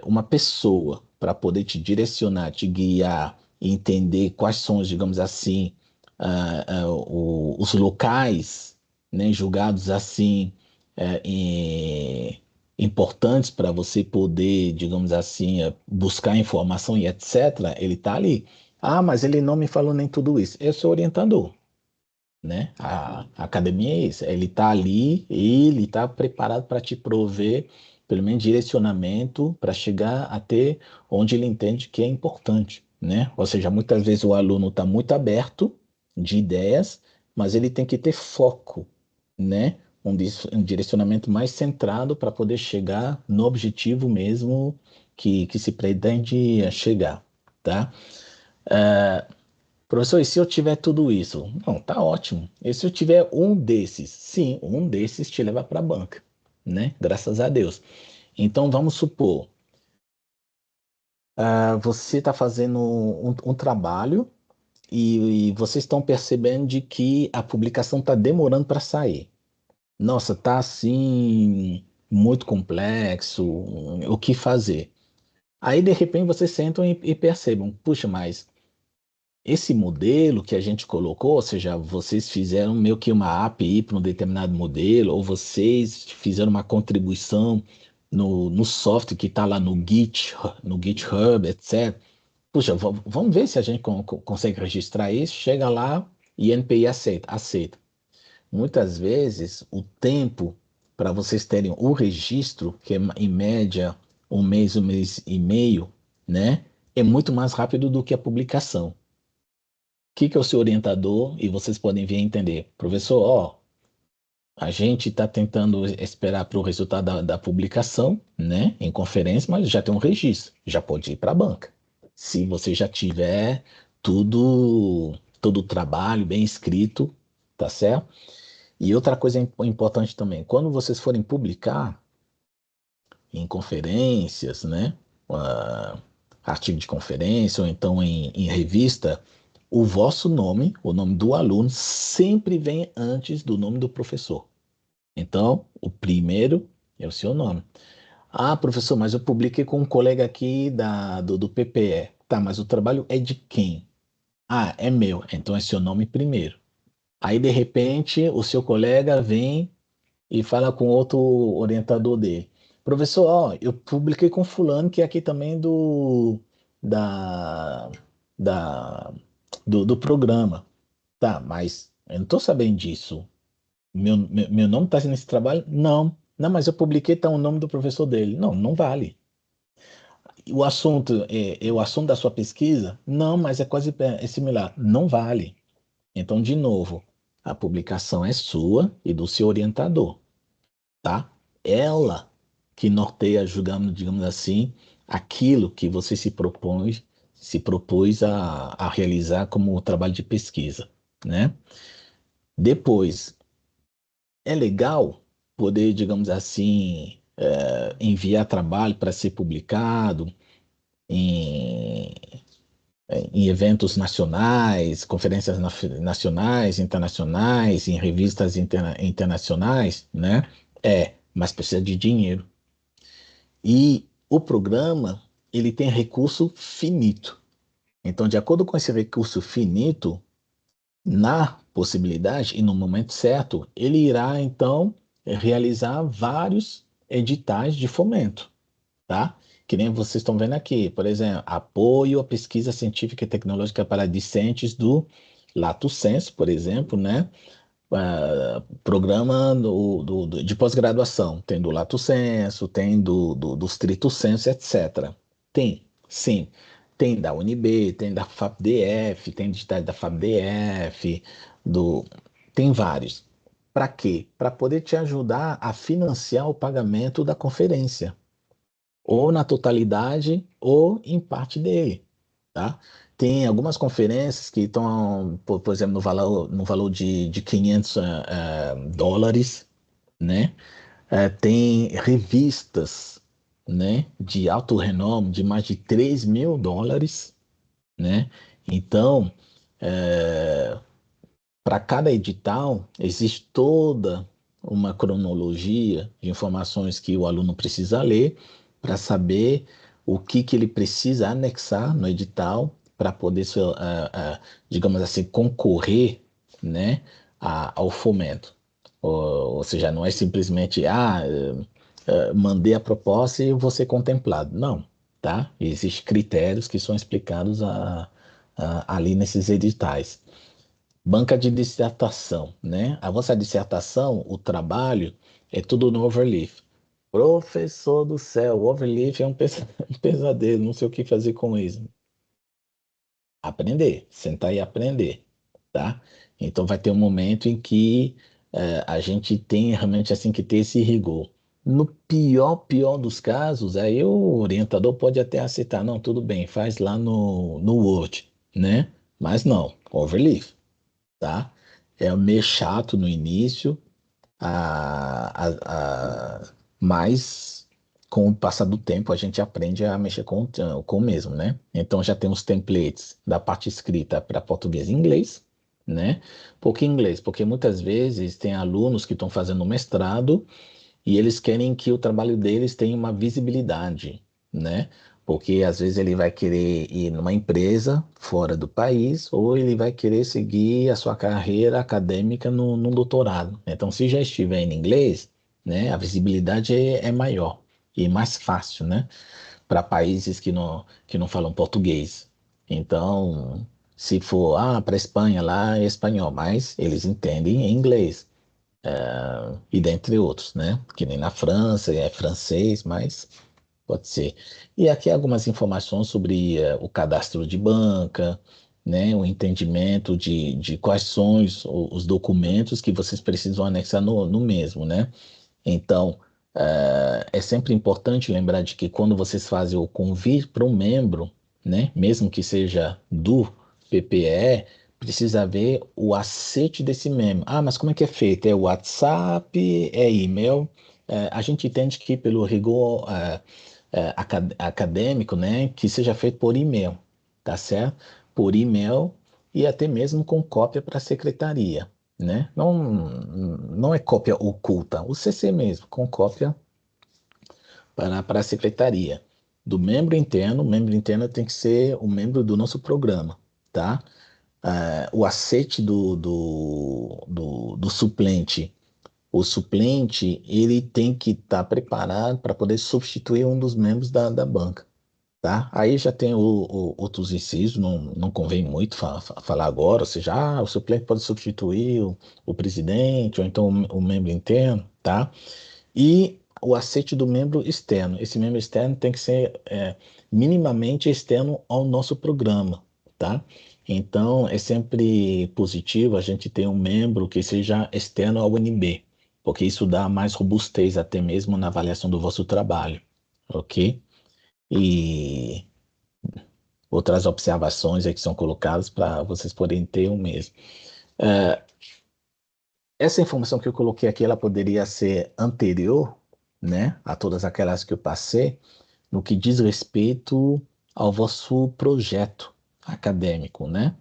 uma pessoa para poder te direcionar, te guiar, e entender quais são, digamos assim, os locais, né, julgados assim, importantes para você poder, digamos assim, buscar informação e etc., ele está ali. Ah, mas ele não me falou nem tudo isso. Eu sou orientador, né? A academia é isso. Ele está ali, ele está preparado para te prover, pelo menos, direcionamento para chegar até onde ele entende que é importante, né? Ou seja, muitas vezes o aluno está muito aberto de ideias, mas ele tem que ter foco, né? Um direcionamento mais centrado para poder chegar no objetivo mesmo que se pretende chegar, tá? Professor, e se eu tiver tudo isso? Não, tá ótimo. E se eu tiver um desses? Sim, um desses te leva para a banca, né? Graças a Deus. Então, vamos supor, você está fazendo um trabalho e vocês estão percebendo de que a publicação está demorando para sair. Nossa, tá assim, muito complexo, o que fazer? Aí, de repente, vocês sentam e percebam, puxa, mas esse modelo que a gente colocou, ou seja, vocês fizeram meio que uma API para um determinado modelo, ou vocês fizeram uma contribuição no software que está lá no GitHub, etc. Puxa, vamos ver se a gente consegue registrar isso. Chega lá e NPI aceita, aceita. Muitas vezes, o tempo para vocês terem o registro, que é em média um mês e meio, né, é muito mais rápido do que a publicação. Que é o seu orientador e vocês podem vir entender. Professor, ó, a gente está tentando esperar para o resultado da publicação, né, em conferência, mas já tem um registro, já pode ir para a banca. Se você já tiver todo o trabalho bem escrito, tá certo? E outra coisa importante também, quando vocês forem publicar em conferências, né, ah, artigo de conferência ou então em revista, o vosso nome, o nome do aluno, sempre vem antes do nome do professor. Então, o primeiro é o seu nome. Ah, professor, mas eu publiquei com um colega aqui do PPE. Tá, mas o trabalho é de quem? Ah, é meu. Então é seu nome primeiro. Aí, de repente, o seu colega vem e fala com outro orientador dele. Professor, ó, eu publiquei com fulano que é aqui também da, da, do programa. Tá, mas eu não estou sabendo disso. Meu nome está nesse trabalho? Não. Não, mas eu publiquei, tá o nome do professor dele. Não, não vale. O assunto é o assunto da sua pesquisa? Não, mas é quase similar. Não vale. Então, de novo, a publicação é sua e do seu orientador, tá? Ela que norteia, digamos assim, aquilo que você se propôs a realizar como trabalho de pesquisa, né? Depois, é legal poder, digamos assim, enviar trabalho para ser publicado em, em eventos nacionais, conferências nacionais, internacionais, em revistas internacionais, né? Mas precisa de dinheiro. E o programa, ele tem recurso finito. Então, de acordo com esse recurso finito, na possibilidade e no momento certo, ele irá então realizar vários editais de fomento, tá? Que nem vocês estão vendo aqui, por exemplo, apoio à pesquisa científica e tecnológica para discentes do Lato Sensu, por exemplo, né? Programa de pós-graduação, tem do Lato Sensu, tem do Stricto Sensu, etc. Tem, sim, tem da UNB, tem da FAPDF, tem editais da FAPDF, do, tem vários. Para quê? Para poder te ajudar a financiar o pagamento da conferência, ou na totalidade, ou em parte dele, tá? Tem algumas conferências que estão, por exemplo, no valor de 500 dólares, né? Tem revistas, né, de alto renome de mais de 3.000 dólares, né? Então, para cada edital, existe toda uma cronologia de informações que o aluno precisa ler para saber o que ele precisa anexar no edital para poder, digamos assim, concorrer, né, ao fomento. Ou seja, não é simplesmente, mandei a proposta e vou ser contemplado. Não, tá? Existem critérios que são explicados ali nesses editais. Banca de dissertação, né? A vossa dissertação, o trabalho, é tudo no Overleaf. Professor do céu, o Overleaf é um um pesadelo, não sei o que fazer com isso. Aprender, sentar e aprender, tá? Então vai ter um momento em que a gente tem realmente assim que ter esse rigor. No pior dos casos, aí o orientador pode até aceitar, não, tudo bem, faz lá no Word, né? Mas não, Overleaf, tá? É meio chato no início, mas com o passar do tempo a gente aprende a mexer com o mesmo, né? Então já temos templates da parte escrita para português e inglês, né? Por que inglês? Porque muitas vezes tem alunos que estão fazendo mestrado e eles querem que o trabalho deles tenha uma visibilidade, né? Porque às vezes ele vai querer ir numa empresa fora do país ou ele vai querer seguir a sua carreira acadêmica no doutorado. Então, se já estiver em inglês, né, a visibilidade é maior e mais fácil, né? Para países que não falam português. Então, se for para a Espanha, lá é espanhol, mas eles entendem em inglês e dentre outros, né? Que nem na França, é francês, mas pode ser. E aqui algumas informações sobre o cadastro de banca, né? O entendimento de quais são os documentos que vocês precisam anexar no mesmo, né? Então, é sempre importante lembrar de que quando vocês fazem o convite para um membro, né, mesmo que seja do PPE, precisa ver o aceite desse membro. Ah, mas como é que é feito? É WhatsApp? É e-mail? A gente entende que pelo rigor acadêmico, né, que seja feito por e-mail, tá certo? Por e-mail e até mesmo com cópia para a secretaria, né? Não é cópia oculta, o CC mesmo, com cópia para a secretaria. Do membro interno, o membro interno tem que ser o membro do nosso programa, tá? O aceite do suplente o suplente ele tem que estar preparado para poder substituir um dos membros da banca, tá? Aí já tem outros incisos, não convém muito falar agora, ou seja, o suplente pode substituir o presidente ou então o membro interno, tá? E o aceite do membro externo. Esse membro externo tem que ser minimamente externo ao nosso programa, tá? Então, é sempre positivo a gente ter um membro que seja externo ao UNB, porque isso dá mais robustez até mesmo na avaliação do vosso trabalho, ok? E outras observações aí que são colocadas para vocês poderem ter o mesmo. Essa informação que eu coloquei aqui, ela poderia ser anterior, né, a todas aquelas que eu passei, no que diz respeito ao vosso projeto acadêmico, né?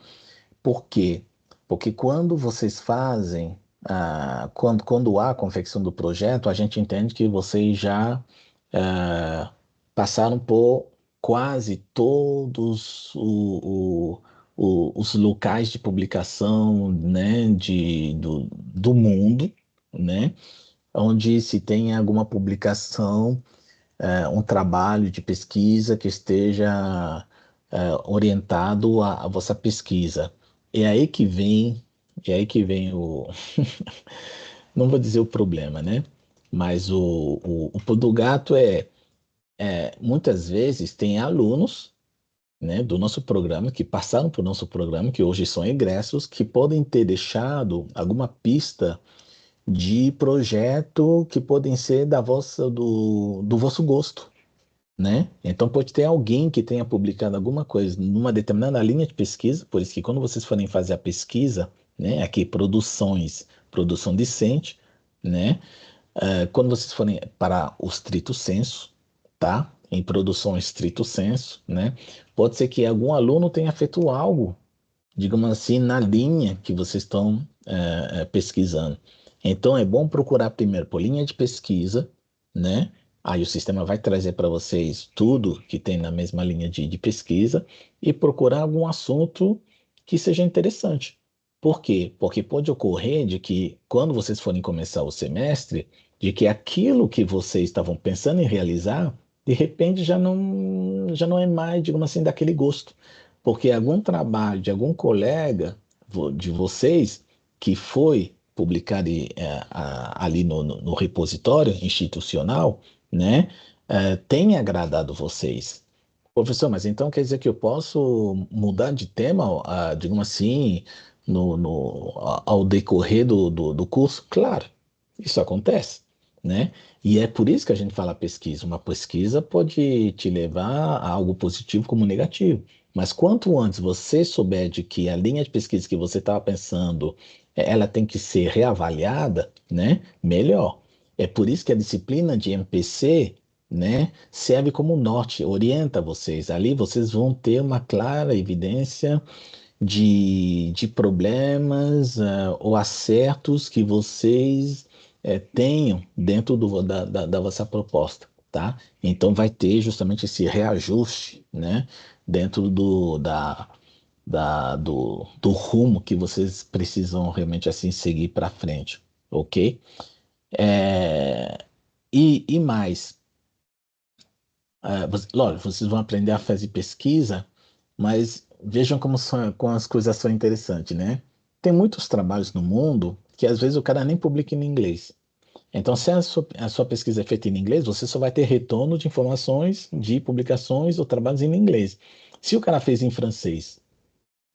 Por quê? Porque quando vocês fazem, quando há a confecção do projeto, a gente entende que vocês já passaram por quase todos os locais de publicação, né, do mundo, né, onde se tem alguma publicação, um trabalho de pesquisa que esteja orientado à vossa pesquisa. É aí que vem, é aí que vem não vou dizer o problema, né? Mas o pulo do gato muitas vezes tem alunos, né, do nosso programa, que passaram por nosso programa, que hoje são egressos, que podem ter deixado alguma pista de projeto que podem ser do vosso gosto, né? Então pode ter alguém que tenha publicado alguma coisa numa determinada linha de pesquisa, por isso que quando vocês forem fazer a pesquisa, né, aqui produção decente, né? Quando vocês forem para o estrito senso, tá? Em produção estrito senso, né? Pode ser que algum aluno tenha feito algo, digamos assim, na linha que vocês estão pesquisando. Então é bom procurar primeiro por linha de pesquisa, né? Aí o sistema vai trazer para vocês tudo que tem na mesma linha de pesquisa e procurar algum assunto que seja interessante. Por quê? Porque pode ocorrer de que quando vocês forem começar o semestre, de que aquilo que vocês estavam pensando em realizar, de repente já não é mais, digamos assim, daquele gosto. Porque algum trabalho de algum colega de vocês que foi publicado ali no repositório institucional, né, tem agradado vocês. Professor, mas então quer dizer que eu posso mudar de tema, digamos assim, ao decorrer do curso? Claro, isso acontece, né? E é por isso que a gente fala pesquisa. Uma pesquisa pode te levar a algo positivo como negativo. Mas quanto antes você souber de que a linha de pesquisa que você estava pensando, ela tem que ser reavaliada, né? Melhor. É por isso que a disciplina de MPC, né, serve como norte, orienta vocês. Ali vocês vão ter uma clara evidência de problemas, ou acertos que vocês tenham dentro da vossa proposta, tá? Então vai ter justamente esse reajuste, né, dentro do rumo que vocês precisam realmente assim seguir para frente, ok? É, e mais, lógico, vocês vão aprender a fazer pesquisa, mas vejam como as coisas são interessantes, né? Tem muitos trabalhos no mundo que às vezes o cara nem publica em inglês. Então, se a sua pesquisa é feita em inglês, você só vai ter retorno de informações de publicações ou trabalhos em inglês. Se o cara fez em francês,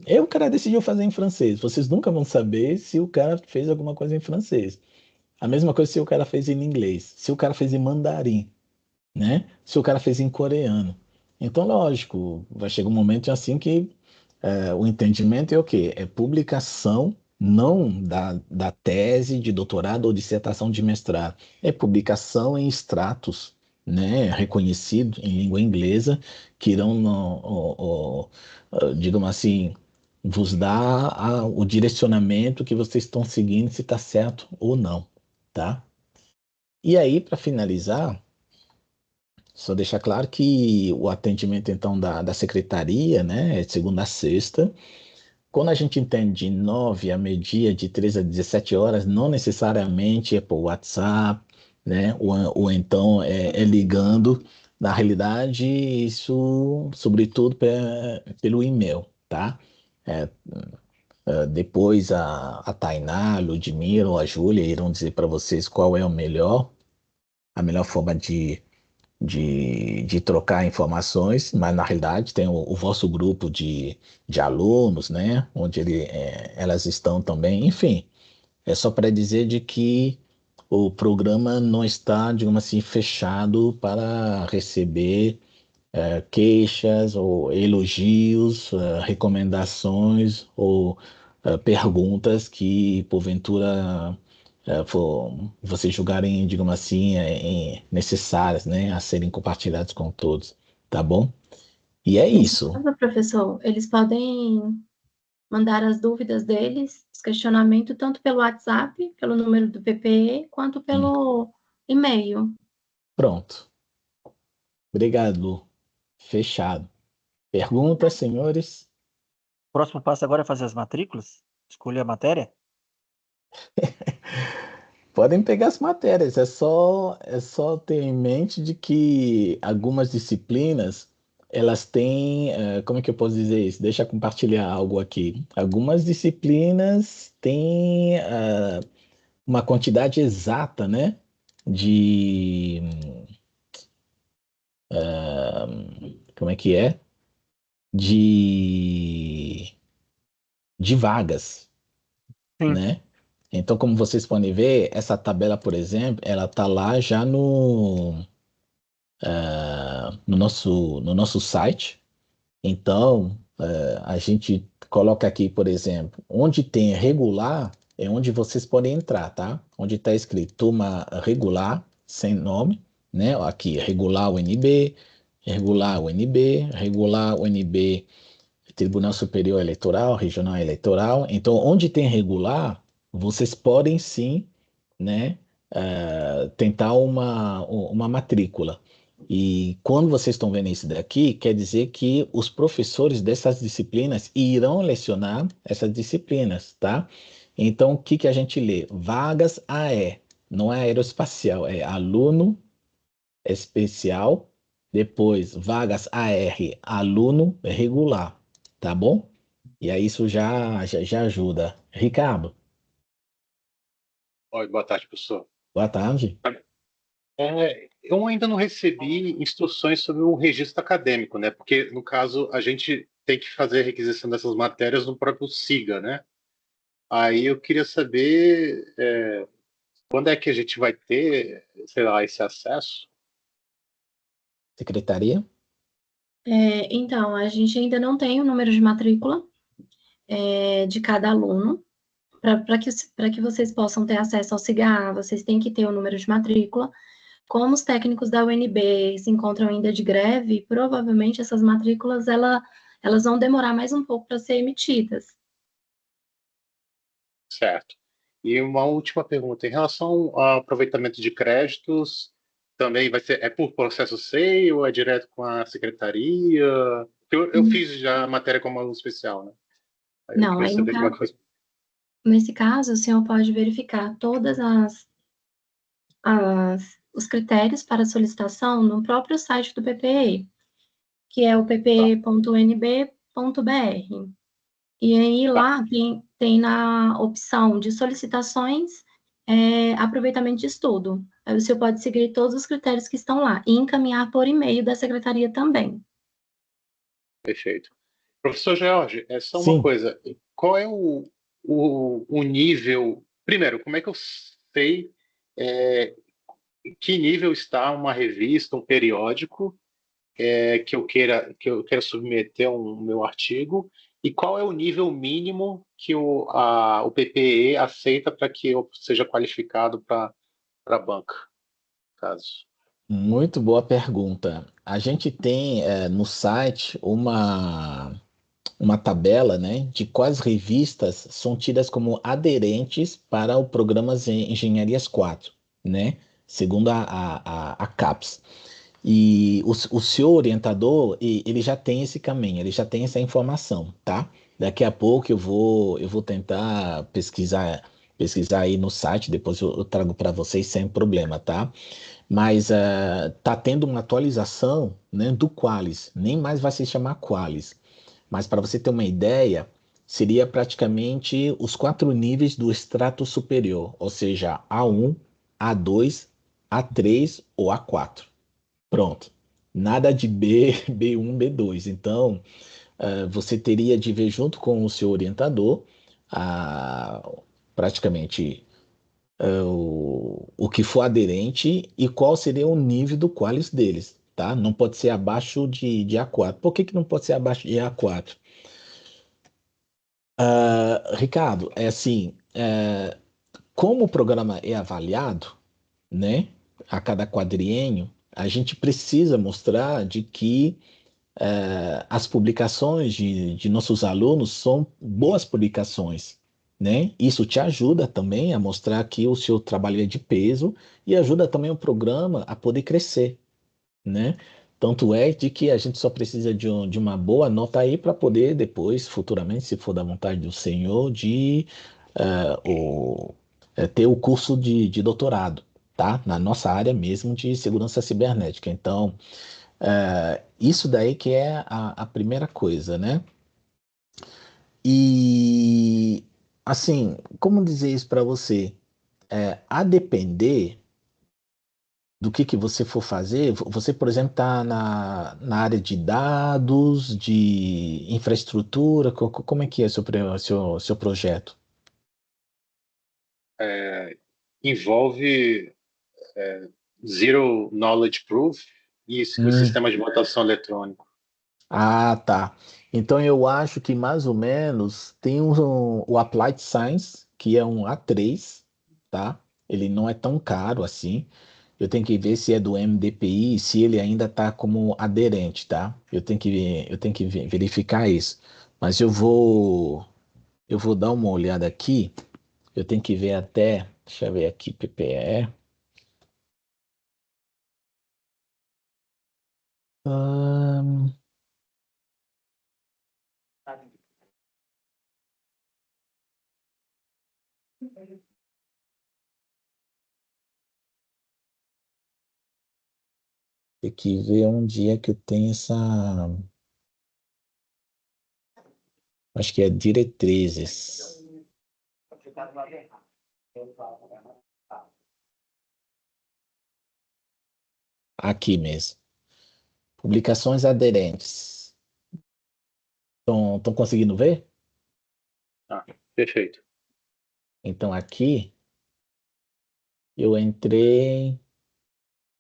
o cara decidiu fazer em francês, vocês nunca vão saber se o cara fez alguma coisa em francês. A mesma coisa se o cara fez em inglês, se o cara fez em mandarim, né? Se o cara fez em coreano. Então, lógico, vai chegar um momento assim que o entendimento é o quê? É publicação não da tese de doutorado ou dissertação de mestrado, é publicação em extratos, né, reconhecidos em língua inglesa, que irão, digamos assim, vos dar o direcionamento que vocês estão seguindo, se está certo ou não, tá? E aí, para finalizar, só deixar claro que o atendimento, então, da secretaria, né, é de segunda a sexta, quando a gente entende de 9 a meio-dia, de 13 a 17 horas, não necessariamente é por WhatsApp, né? Ou então é ligando. Na realidade, isso, sobretudo, pelo e-mail, tá? É, depois a Tainá, a Ludmila ou a Júlia irão dizer para vocês qual é a melhor forma de trocar informações, mas na realidade tem o vosso grupo de alunos, né? Onde elas estão também. Enfim, é só para dizer de que o programa não está, digamos assim, fechado para receber queixas ou elogios, recomendações ou perguntas que porventura vocês julgarem, digamos assim, necessárias, né, a serem compartilhadas com todos, tá bom? E é Nesse isso. caso, professor, eles podem mandar as dúvidas deles, os questionamentos, tanto pelo WhatsApp, pelo número do PPE, quanto Hum, pelo e-mail. Pronto. Obrigado, Lu. Fechado. Perguntas, senhores? O próximo passo agora é fazer as matrículas, escolher a matéria. Podem pegar as matérias, é só ter em mente de que algumas disciplinas, elas têm, como é que eu posso dizer isso? Deixa eu compartilhar algo aqui. Algumas disciplinas têm uma quantidade exata, né, de, ah, como é que é? De, de vagas, Sim, né? Então, como vocês podem ver, essa tabela, por exemplo, ela está lá já no nosso site. Então, a gente coloca aqui, por exemplo, onde tem regular, é onde vocês podem entrar, tá? Onde está escrito turma regular, sem nome, né? Aqui, regular UNB, regular UNB, Tribunal Superior Eleitoral, Regional Eleitoral. Então, onde tem regular, vocês podem sim, né, tentar uma matrícula. E quando vocês estão vendo isso daqui, quer dizer que os professores dessas disciplinas irão lecionar essas disciplinas, tá? Então, o que que a gente lê? Vagas AE, não é aeroespacial, é aluno especial, depois vagas AR, aluno regular, tá bom? E aí isso já ajuda. Ricardo, Oi, boa tarde, professor. boa tarde. Eu ainda não recebi instruções sobre o registro acadêmico, né? Porque, no caso, a gente tem que fazer a requisição dessas matérias no próprio SIGA, né? Aí eu queria saber quando é que a gente vai ter, sei lá, esse acesso? Secretaria? Então, a gente ainda não tem o número de matrícula de cada aluno. Para que vocês possam ter acesso ao CIGA, vocês têm que ter o número de matrícula. Como os técnicos da UNB se encontram ainda de greve, provavelmente essas matrículas elas vão demorar mais um pouco para ser emitidas. Certo. E uma última pergunta, em relação ao aproveitamento de créditos, também vai ser, é por processo SEI ou é direto com a secretaria? Eu fiz já a matéria como aluno especial, né? Aí eu Não, queria aí no saber como é que foi. nesse caso, o senhor pode verificar todas os critérios para solicitação no próprio site do PPE, que é o ppe.nb.br. E aí Tá, lá tem na opção de solicitações, aproveitamento de estudo. Aí o senhor pode seguir todos os critérios que estão lá e encaminhar por e-mail da secretaria também. perfeito. Professor George, é só uma Sim. coisa. Qual é o nível. Primeiro, como é que eu sei é, em que nível está uma revista, um periódico que eu queira submeter um meu artigo? E qual é o nível mínimo que o PPE aceita para que eu seja qualificado para a banca, caso? Muito boa pergunta. A gente tem no site uma tabela, né, de quais revistas são tidas como aderentes para o programa Engenharias 4, né, segundo a CAPES. E o seu orientador, ele já tem esse caminho, ele já tem essa informação, tá? Daqui a pouco eu vou tentar pesquisar aí no site, depois eu trago para vocês sem problema, tá? Mas tá tendo uma atualização, né, do Qualis. Nem mais vai se chamar Qualis. Mas para você ter uma ideia, seria praticamente os 4 níveis do extrato superior, ou seja, A1, A2, A3 ou A4. Pronto. Nada de B, B1, B2. Então, você teria de ver junto com o seu orientador, ah, praticamente o que for aderente e qual seria o nível do Qualis deles, tá? Não pode ser abaixo de A4. Por que que não pode ser abaixo de A4? Ricardo, é assim, como o programa é avaliado, né, a cada quadriênio, a gente precisa mostrar de que as publicações de nossos alunos são boas publicações, né? Isso te ajuda também a mostrar que o seu trabalho é de peso e ajuda também o programa a poder crescer, né? Tanto é de que a gente só precisa de uma boa nota aí para poder depois, futuramente, se for da vontade do Senhor, ter o curso de doutorado, tá? Na nossa área mesmo de segurança cibernética. Então, isso daí que é a primeira coisa, né? E assim, como dizer isso para você? A depender do que você for fazer, você, por exemplo, está na área de dados, de infraestrutura, como é que é seu projeto? É, envolve Zero Knowledge Proof e o Hum. sistema de votação eletrônico. Ah, tá. Então eu acho que mais ou menos tem o Applied Science, que é um A3, tá? Ele não é tão caro assim. Eu tenho que ver se é do MDPI, se ele ainda está como aderente, tá? Eu tenho que verificar isso. Mas eu vou dar uma olhada aqui. Eu tenho que ver até, deixa eu ver aqui, PPE. Ahn, Tem que ver um dia que eu tenho essa. Acho que é diretrizes. Aqui mesmo. Publicações aderentes. Estão conseguindo ver? Ah, perfeito. Então aqui eu entrei.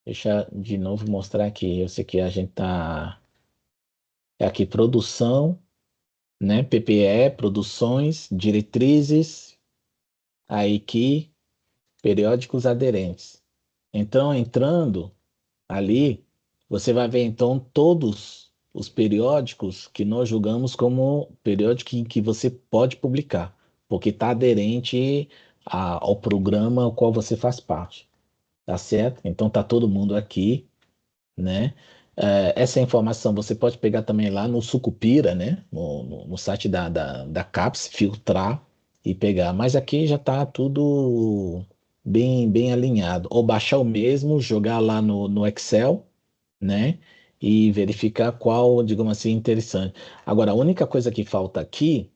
Deixa eu de novo mostrar aqui. Eu sei que a gente tá. É aqui produção, né? PPE, produções, diretrizes. Aí aqui, periódicos aderentes. Então, entrando ali, você vai ver então todos os periódicos que nós julgamos como periódico em que você pode publicar, porque está aderente ao programa ao qual você faz parte, tá certo? Então tá todo mundo aqui, né? Essa informação você pode pegar também lá no Sucupira, né? No site da CAPES, filtrar e pegar. Mas aqui já está tudo bem alinhado. Ou baixar o mesmo, jogar lá no Excel, né? E verificar qual, digamos assim, interessante. Agora, a única coisa que falta aqui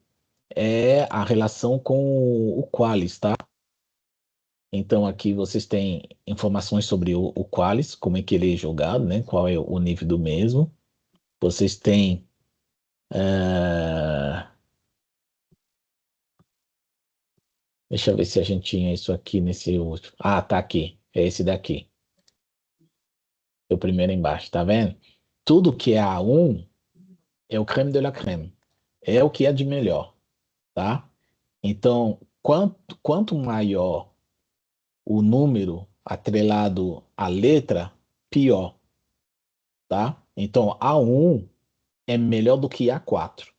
é a relação com o Qualis, tá? Então, aqui vocês têm informações sobre o Qualis, como é que ele é jogado, né? Qual é o nível do mesmo. Vocês têm. eh, Deixa eu ver se a gente tinha isso aqui nesse último. Ah, tá aqui. É esse daqui. É o primeiro embaixo, tá vendo? Tudo que é A1 é o creme de la creme. É o que é de melhor, tá? Então, quanto maior o número atrelado à letra, pior, tá? Então, A1 é melhor do que A4,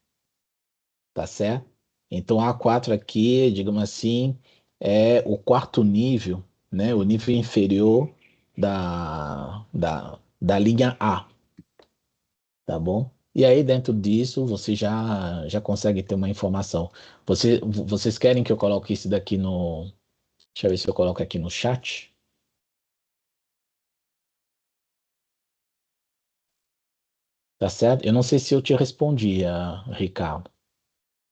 tá certo? Então, A4 aqui, digamos assim, é o quarto nível, né? O nível inferior da linha A, tá bom? E aí, dentro disso, você já consegue ter uma informação. Vocês querem que eu coloque isso daqui no. Deixa eu ver se eu coloco aqui no chat. Tá certo? Eu não sei se eu te respondi, Ricardo.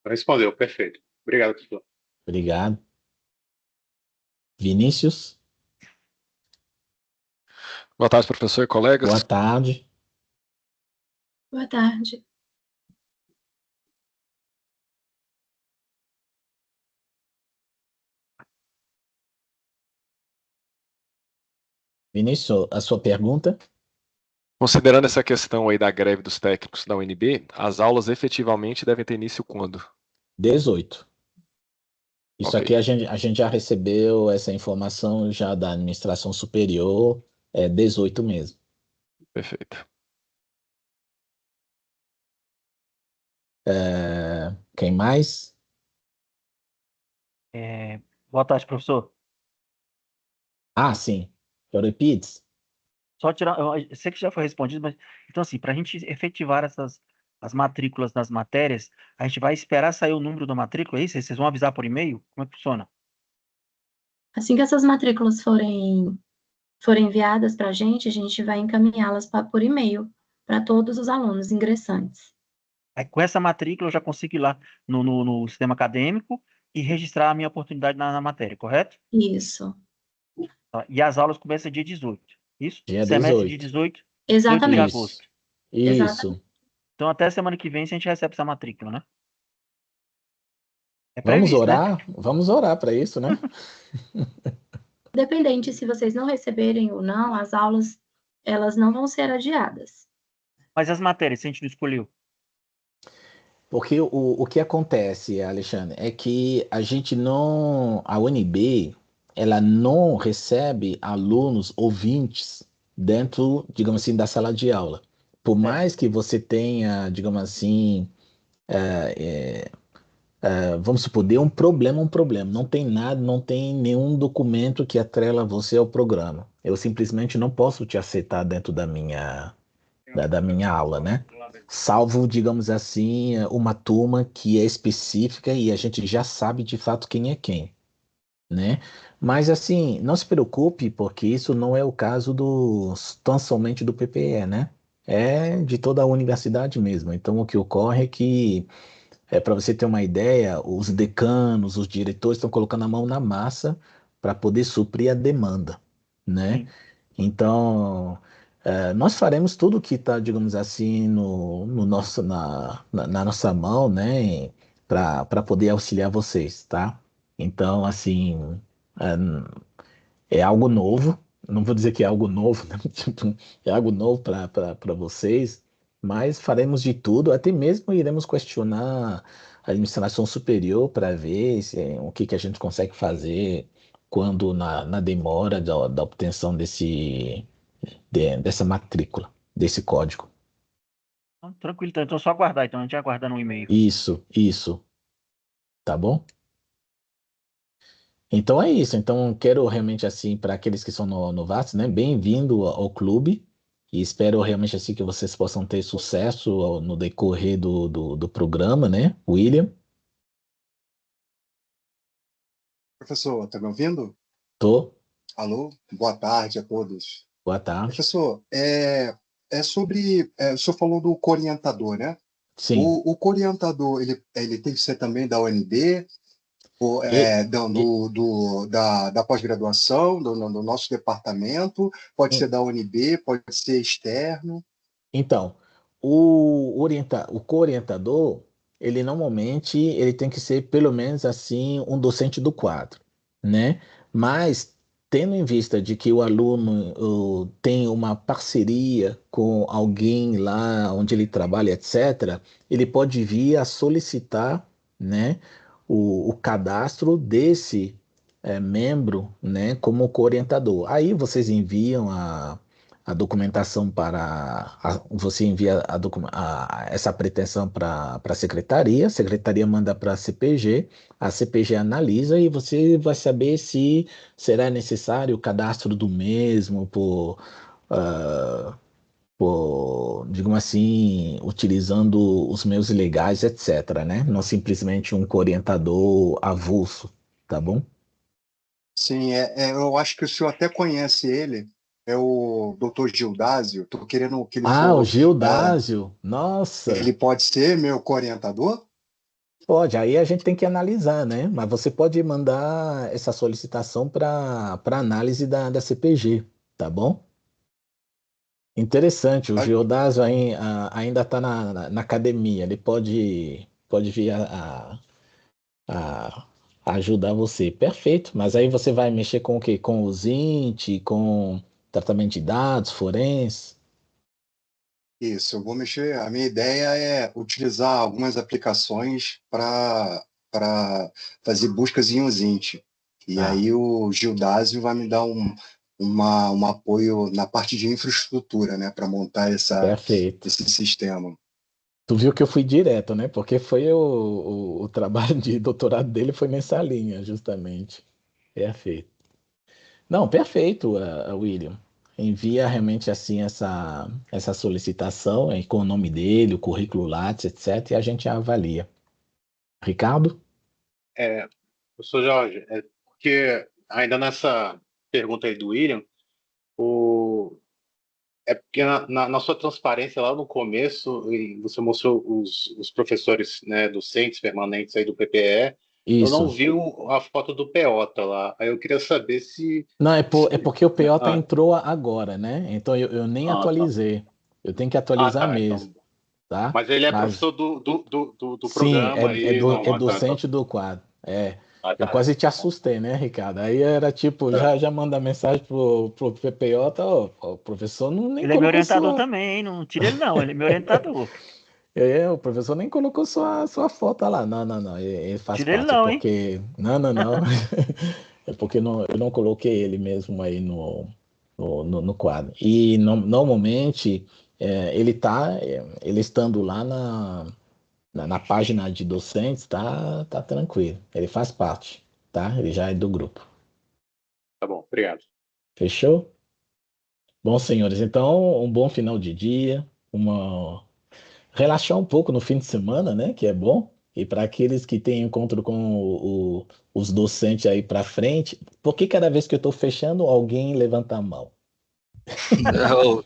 Respondeu, perfeito. Obrigado, professor. Obrigado. Vinícius, Boa tarde, professor e colegas. boa tarde. Boa tarde. Vinícius, a sua pergunta? Considerando essa questão aí da greve dos técnicos da UNB, as aulas efetivamente devem ter início quando? 18. Isso Ok. aqui a gente já recebeu essa informação já da administração superior, 18 mesmo. Perfeito. Quem mais? Boa tarde, professor. Ah, sim. Euripides. Só tirar, eu sei que já foi respondido, mas então assim, para a gente efetivar as matrículas das matérias, a gente vai esperar sair o número da matrícula, é isso? Vocês vão avisar por e-mail? Como é que funciona? Assim que essas matrículas forem enviadas para a gente vai encaminhá-las por e-mail para todos os alunos ingressantes. Aí, com essa matrícula, eu já consigo ir lá no sistema acadêmico e registrar a minha oportunidade na matéria, correto? Isso, Tá. E as aulas começam dia 18, isso? Dia Semestre de 18. 18 de exatamente, agosto. Isso. Então, até semana que vem, a gente recebe essa matrícula, né? É Vamos previsto, né? orar? Vamos orar para isso, né? Independente se vocês não receberem ou não, as aulas, elas não vão ser adiadas. Mas as matérias, se a gente não escolheu. Porque o que acontece, Alexandre, é que a gente não, a UNB, ela não recebe alunos ouvintes dentro, digamos assim, da sala de aula. Por Certo. mais que você tenha, digamos assim, vamos supor, deu um problema. Não tem nada, não tem nenhum documento que atrela você ao programa. Eu simplesmente não posso te aceitar dentro da minha aula, né? Salvo, digamos assim, uma turma que é específica e a gente já sabe de fato quem é quem, né? Mas assim, não se preocupe, porque isso não é o caso tão somente do PPE, né? É de toda a universidade mesmo. Então, o que ocorre é que, para você ter uma ideia, os decanos, os diretores estão colocando a mão na massa para poder suprir a demanda, né? Sim. Então, nós faremos tudo que está, digamos assim, no nosso, na nossa mão, né, para poder auxiliar vocês, tá? Então, assim, é algo novo, não vou dizer que é algo novo, né? Tipo, é algo novo para vocês, mas faremos de tudo, até mesmo iremos questionar a administração superior para ver o que a gente consegue fazer quando na demora da obtenção dessa matrícula, desse código. Então, tranquilo, então é só aguardar. Então, a gente aguarda no e-mail. Isso, tá bom? Então é isso. Então quero realmente assim para aqueles que são novatos, né? Bem-vindo ao clube e espero realmente assim que vocês possam ter sucesso no decorrer do programa, né? William, Professor, tá me ouvindo? tô. Alô? Boa tarde a todos. Boa tarde. Professor, é sobre. O senhor falou do co-orientador, né? Sim. O co-orientador, ele tem que ser também da UNB, ou, E- da pós-graduação, do nosso departamento, pode ser da UNB, pode ser externo. Então, o co-orientador, ele normalmente ele tem que ser pelo menos assim um docente do quadro, né? Mas tendo em vista de que o aluno tem uma parceria com alguém lá onde ele trabalha, etc., ele pode vir a solicitar, né, o cadastro desse membro, né, como co-orientador. Aí vocês enviam a documentação você envia essa pretensão para a secretaria manda para a CPG analisa e você vai saber se será necessário o cadastro do mesmo digamos assim, utilizando os meios legais, etc., né? Não simplesmente um orientador avulso, tá bom? Sim, eu acho que o senhor até conhece ele, é o Dr. Gildásio. Estou querendo que ele Ah, o for. Gildásio, nossa, Ele pode ser meu co-orientador? pode, aí a gente tem que analisar, né? Mas você pode mandar essa solicitação para análise da CPG, tá bom? Interessante, o Ah, Gildásio ainda está na academia, ele pode vir a ajudar você. Perfeito, mas aí você vai mexer com o quê? Com os INT, com tratamento de dados, forense? Isso, eu vou mexer. A minha ideia é utilizar algumas aplicações para fazer buscas em Usint. E Ah, aí o Gildásio vai me dar um apoio na parte de infraestrutura, né, para montar perfeito. esse sistema. Tu viu que eu fui direto, né? Porque foi o trabalho de doutorado dele foi nessa linha, justamente. Perfeito. Não, perfeito, William. Envia realmente assim essa solicitação aí, com o nome dele, o currículo Lattes, etc., e a gente avalia. Ricardo? Professor Jorge, porque ainda nessa pergunta aí do William, o, é porque na sua transparência lá no começo, e você mostrou os professores, né, docentes permanentes aí do PPE, eu não Isso. vi a foto do PEOTA lá. Aí eu queria saber se, Não, é porque o PO ah, entrou agora, né? Então eu nem tá. atualizei. Eu tenho que Ah, atualizar tá. mesmo, Então, tá? mas ele é Mas professor do sim, programa aí, é normal. Tá, tá. docente do quadro. É. Ah, Eu tá. quase te assustei, né, Ricardo? Aí era tipo, Tá. já manda mensagem pro PPJ, ó, o professor não, nem Ele é meu colocou orientador sua. também, hein? Não tira ele não, ele é meu orientador. O professor nem colocou sua foto lá. Não, não, não. Ele faz Tira ele parte, é não, hein? porque. Não, não, não. É porque eu não coloquei ele mesmo aí no quadro. E normalmente ele estando lá na página de docentes, tá tranquilo. Ele faz parte, tá? Ele já é do grupo. Tá bom, obrigado. Fechou? Bom, senhores, então um bom final de dia, relaxar um pouco no fim de semana, né? Que é bom. E para aqueles que têm encontro com os docentes aí para frente, por que cada vez que eu estou fechando, alguém levanta a mão? Eu,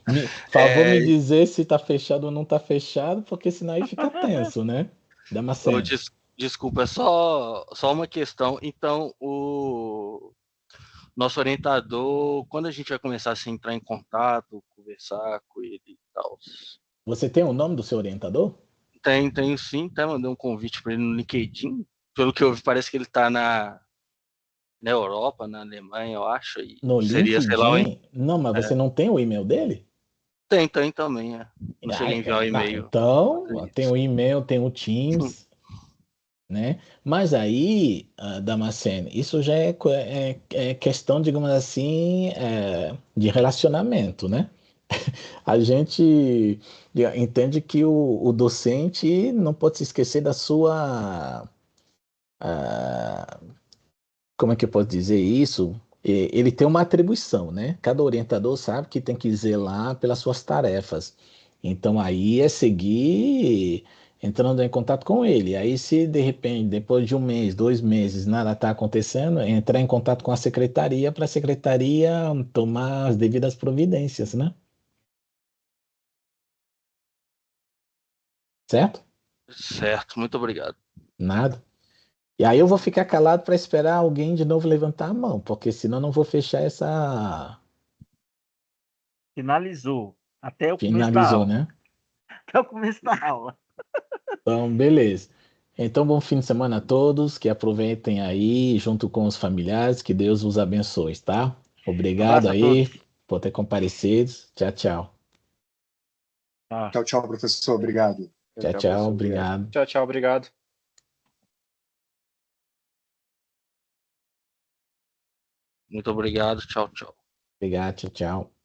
Favor me é, dizer se está fechado ou não está fechado, porque senão aí fica tenso, né? eu Damasceno. desculpa, é só uma questão. Então, o nosso orientador, quando a gente vai começar a entrar em contato, conversar com ele e tal? Você tem o nome do seu orientador? Tenho sim, até mandei um convite para ele no LinkedIn. Pelo que eu vi, parece que ele está na Europa, na Alemanha, eu acho. E No seria, sei lá, LinkedIn? Não, mas você não tem o e-mail dele? tem também, é. Não cheguei a enviar o e-mail. Então, tem Acredito. o e-mail, tem o Teams, né? Mas aí, Damasceno, isso já é questão, digamos assim, de relacionamento, né? A gente entende que o docente não pode se esquecer da sua. ah, Como é que eu posso dizer isso? Ele tem uma atribuição, né? Cada orientador sabe que tem que zelar pelas suas tarefas. Então aí é seguir entrando em contato com ele. Aí se de repente, depois de um mês, 2 meses, nada está acontecendo, entrar em contato com a secretaria para a secretaria tomar as devidas providências, né? Certo? Certo, muito obrigado. Nada. E aí eu vou ficar calado para esperar alguém de novo levantar a mão, porque senão eu não vou fechar essa. Finalizou. Até o começo da Finalizou, aula. né? Até o começo da aula. Então, beleza. Então, bom fim de semana a todos, que aproveitem aí junto com os familiares, que Deus os abençoe, tá? Obrigado Abraço a aí todos. por ter comparecido. Tchau, tchau. Tchau. Tchau, tchau, professor. Obrigado. Tchau, Tchau, tchau, tchau. professor. Obrigado. Obrigado. Tchau, tchau, obrigado. Muito obrigado. Tchau, tchau. Obrigado. Tchau, tchau.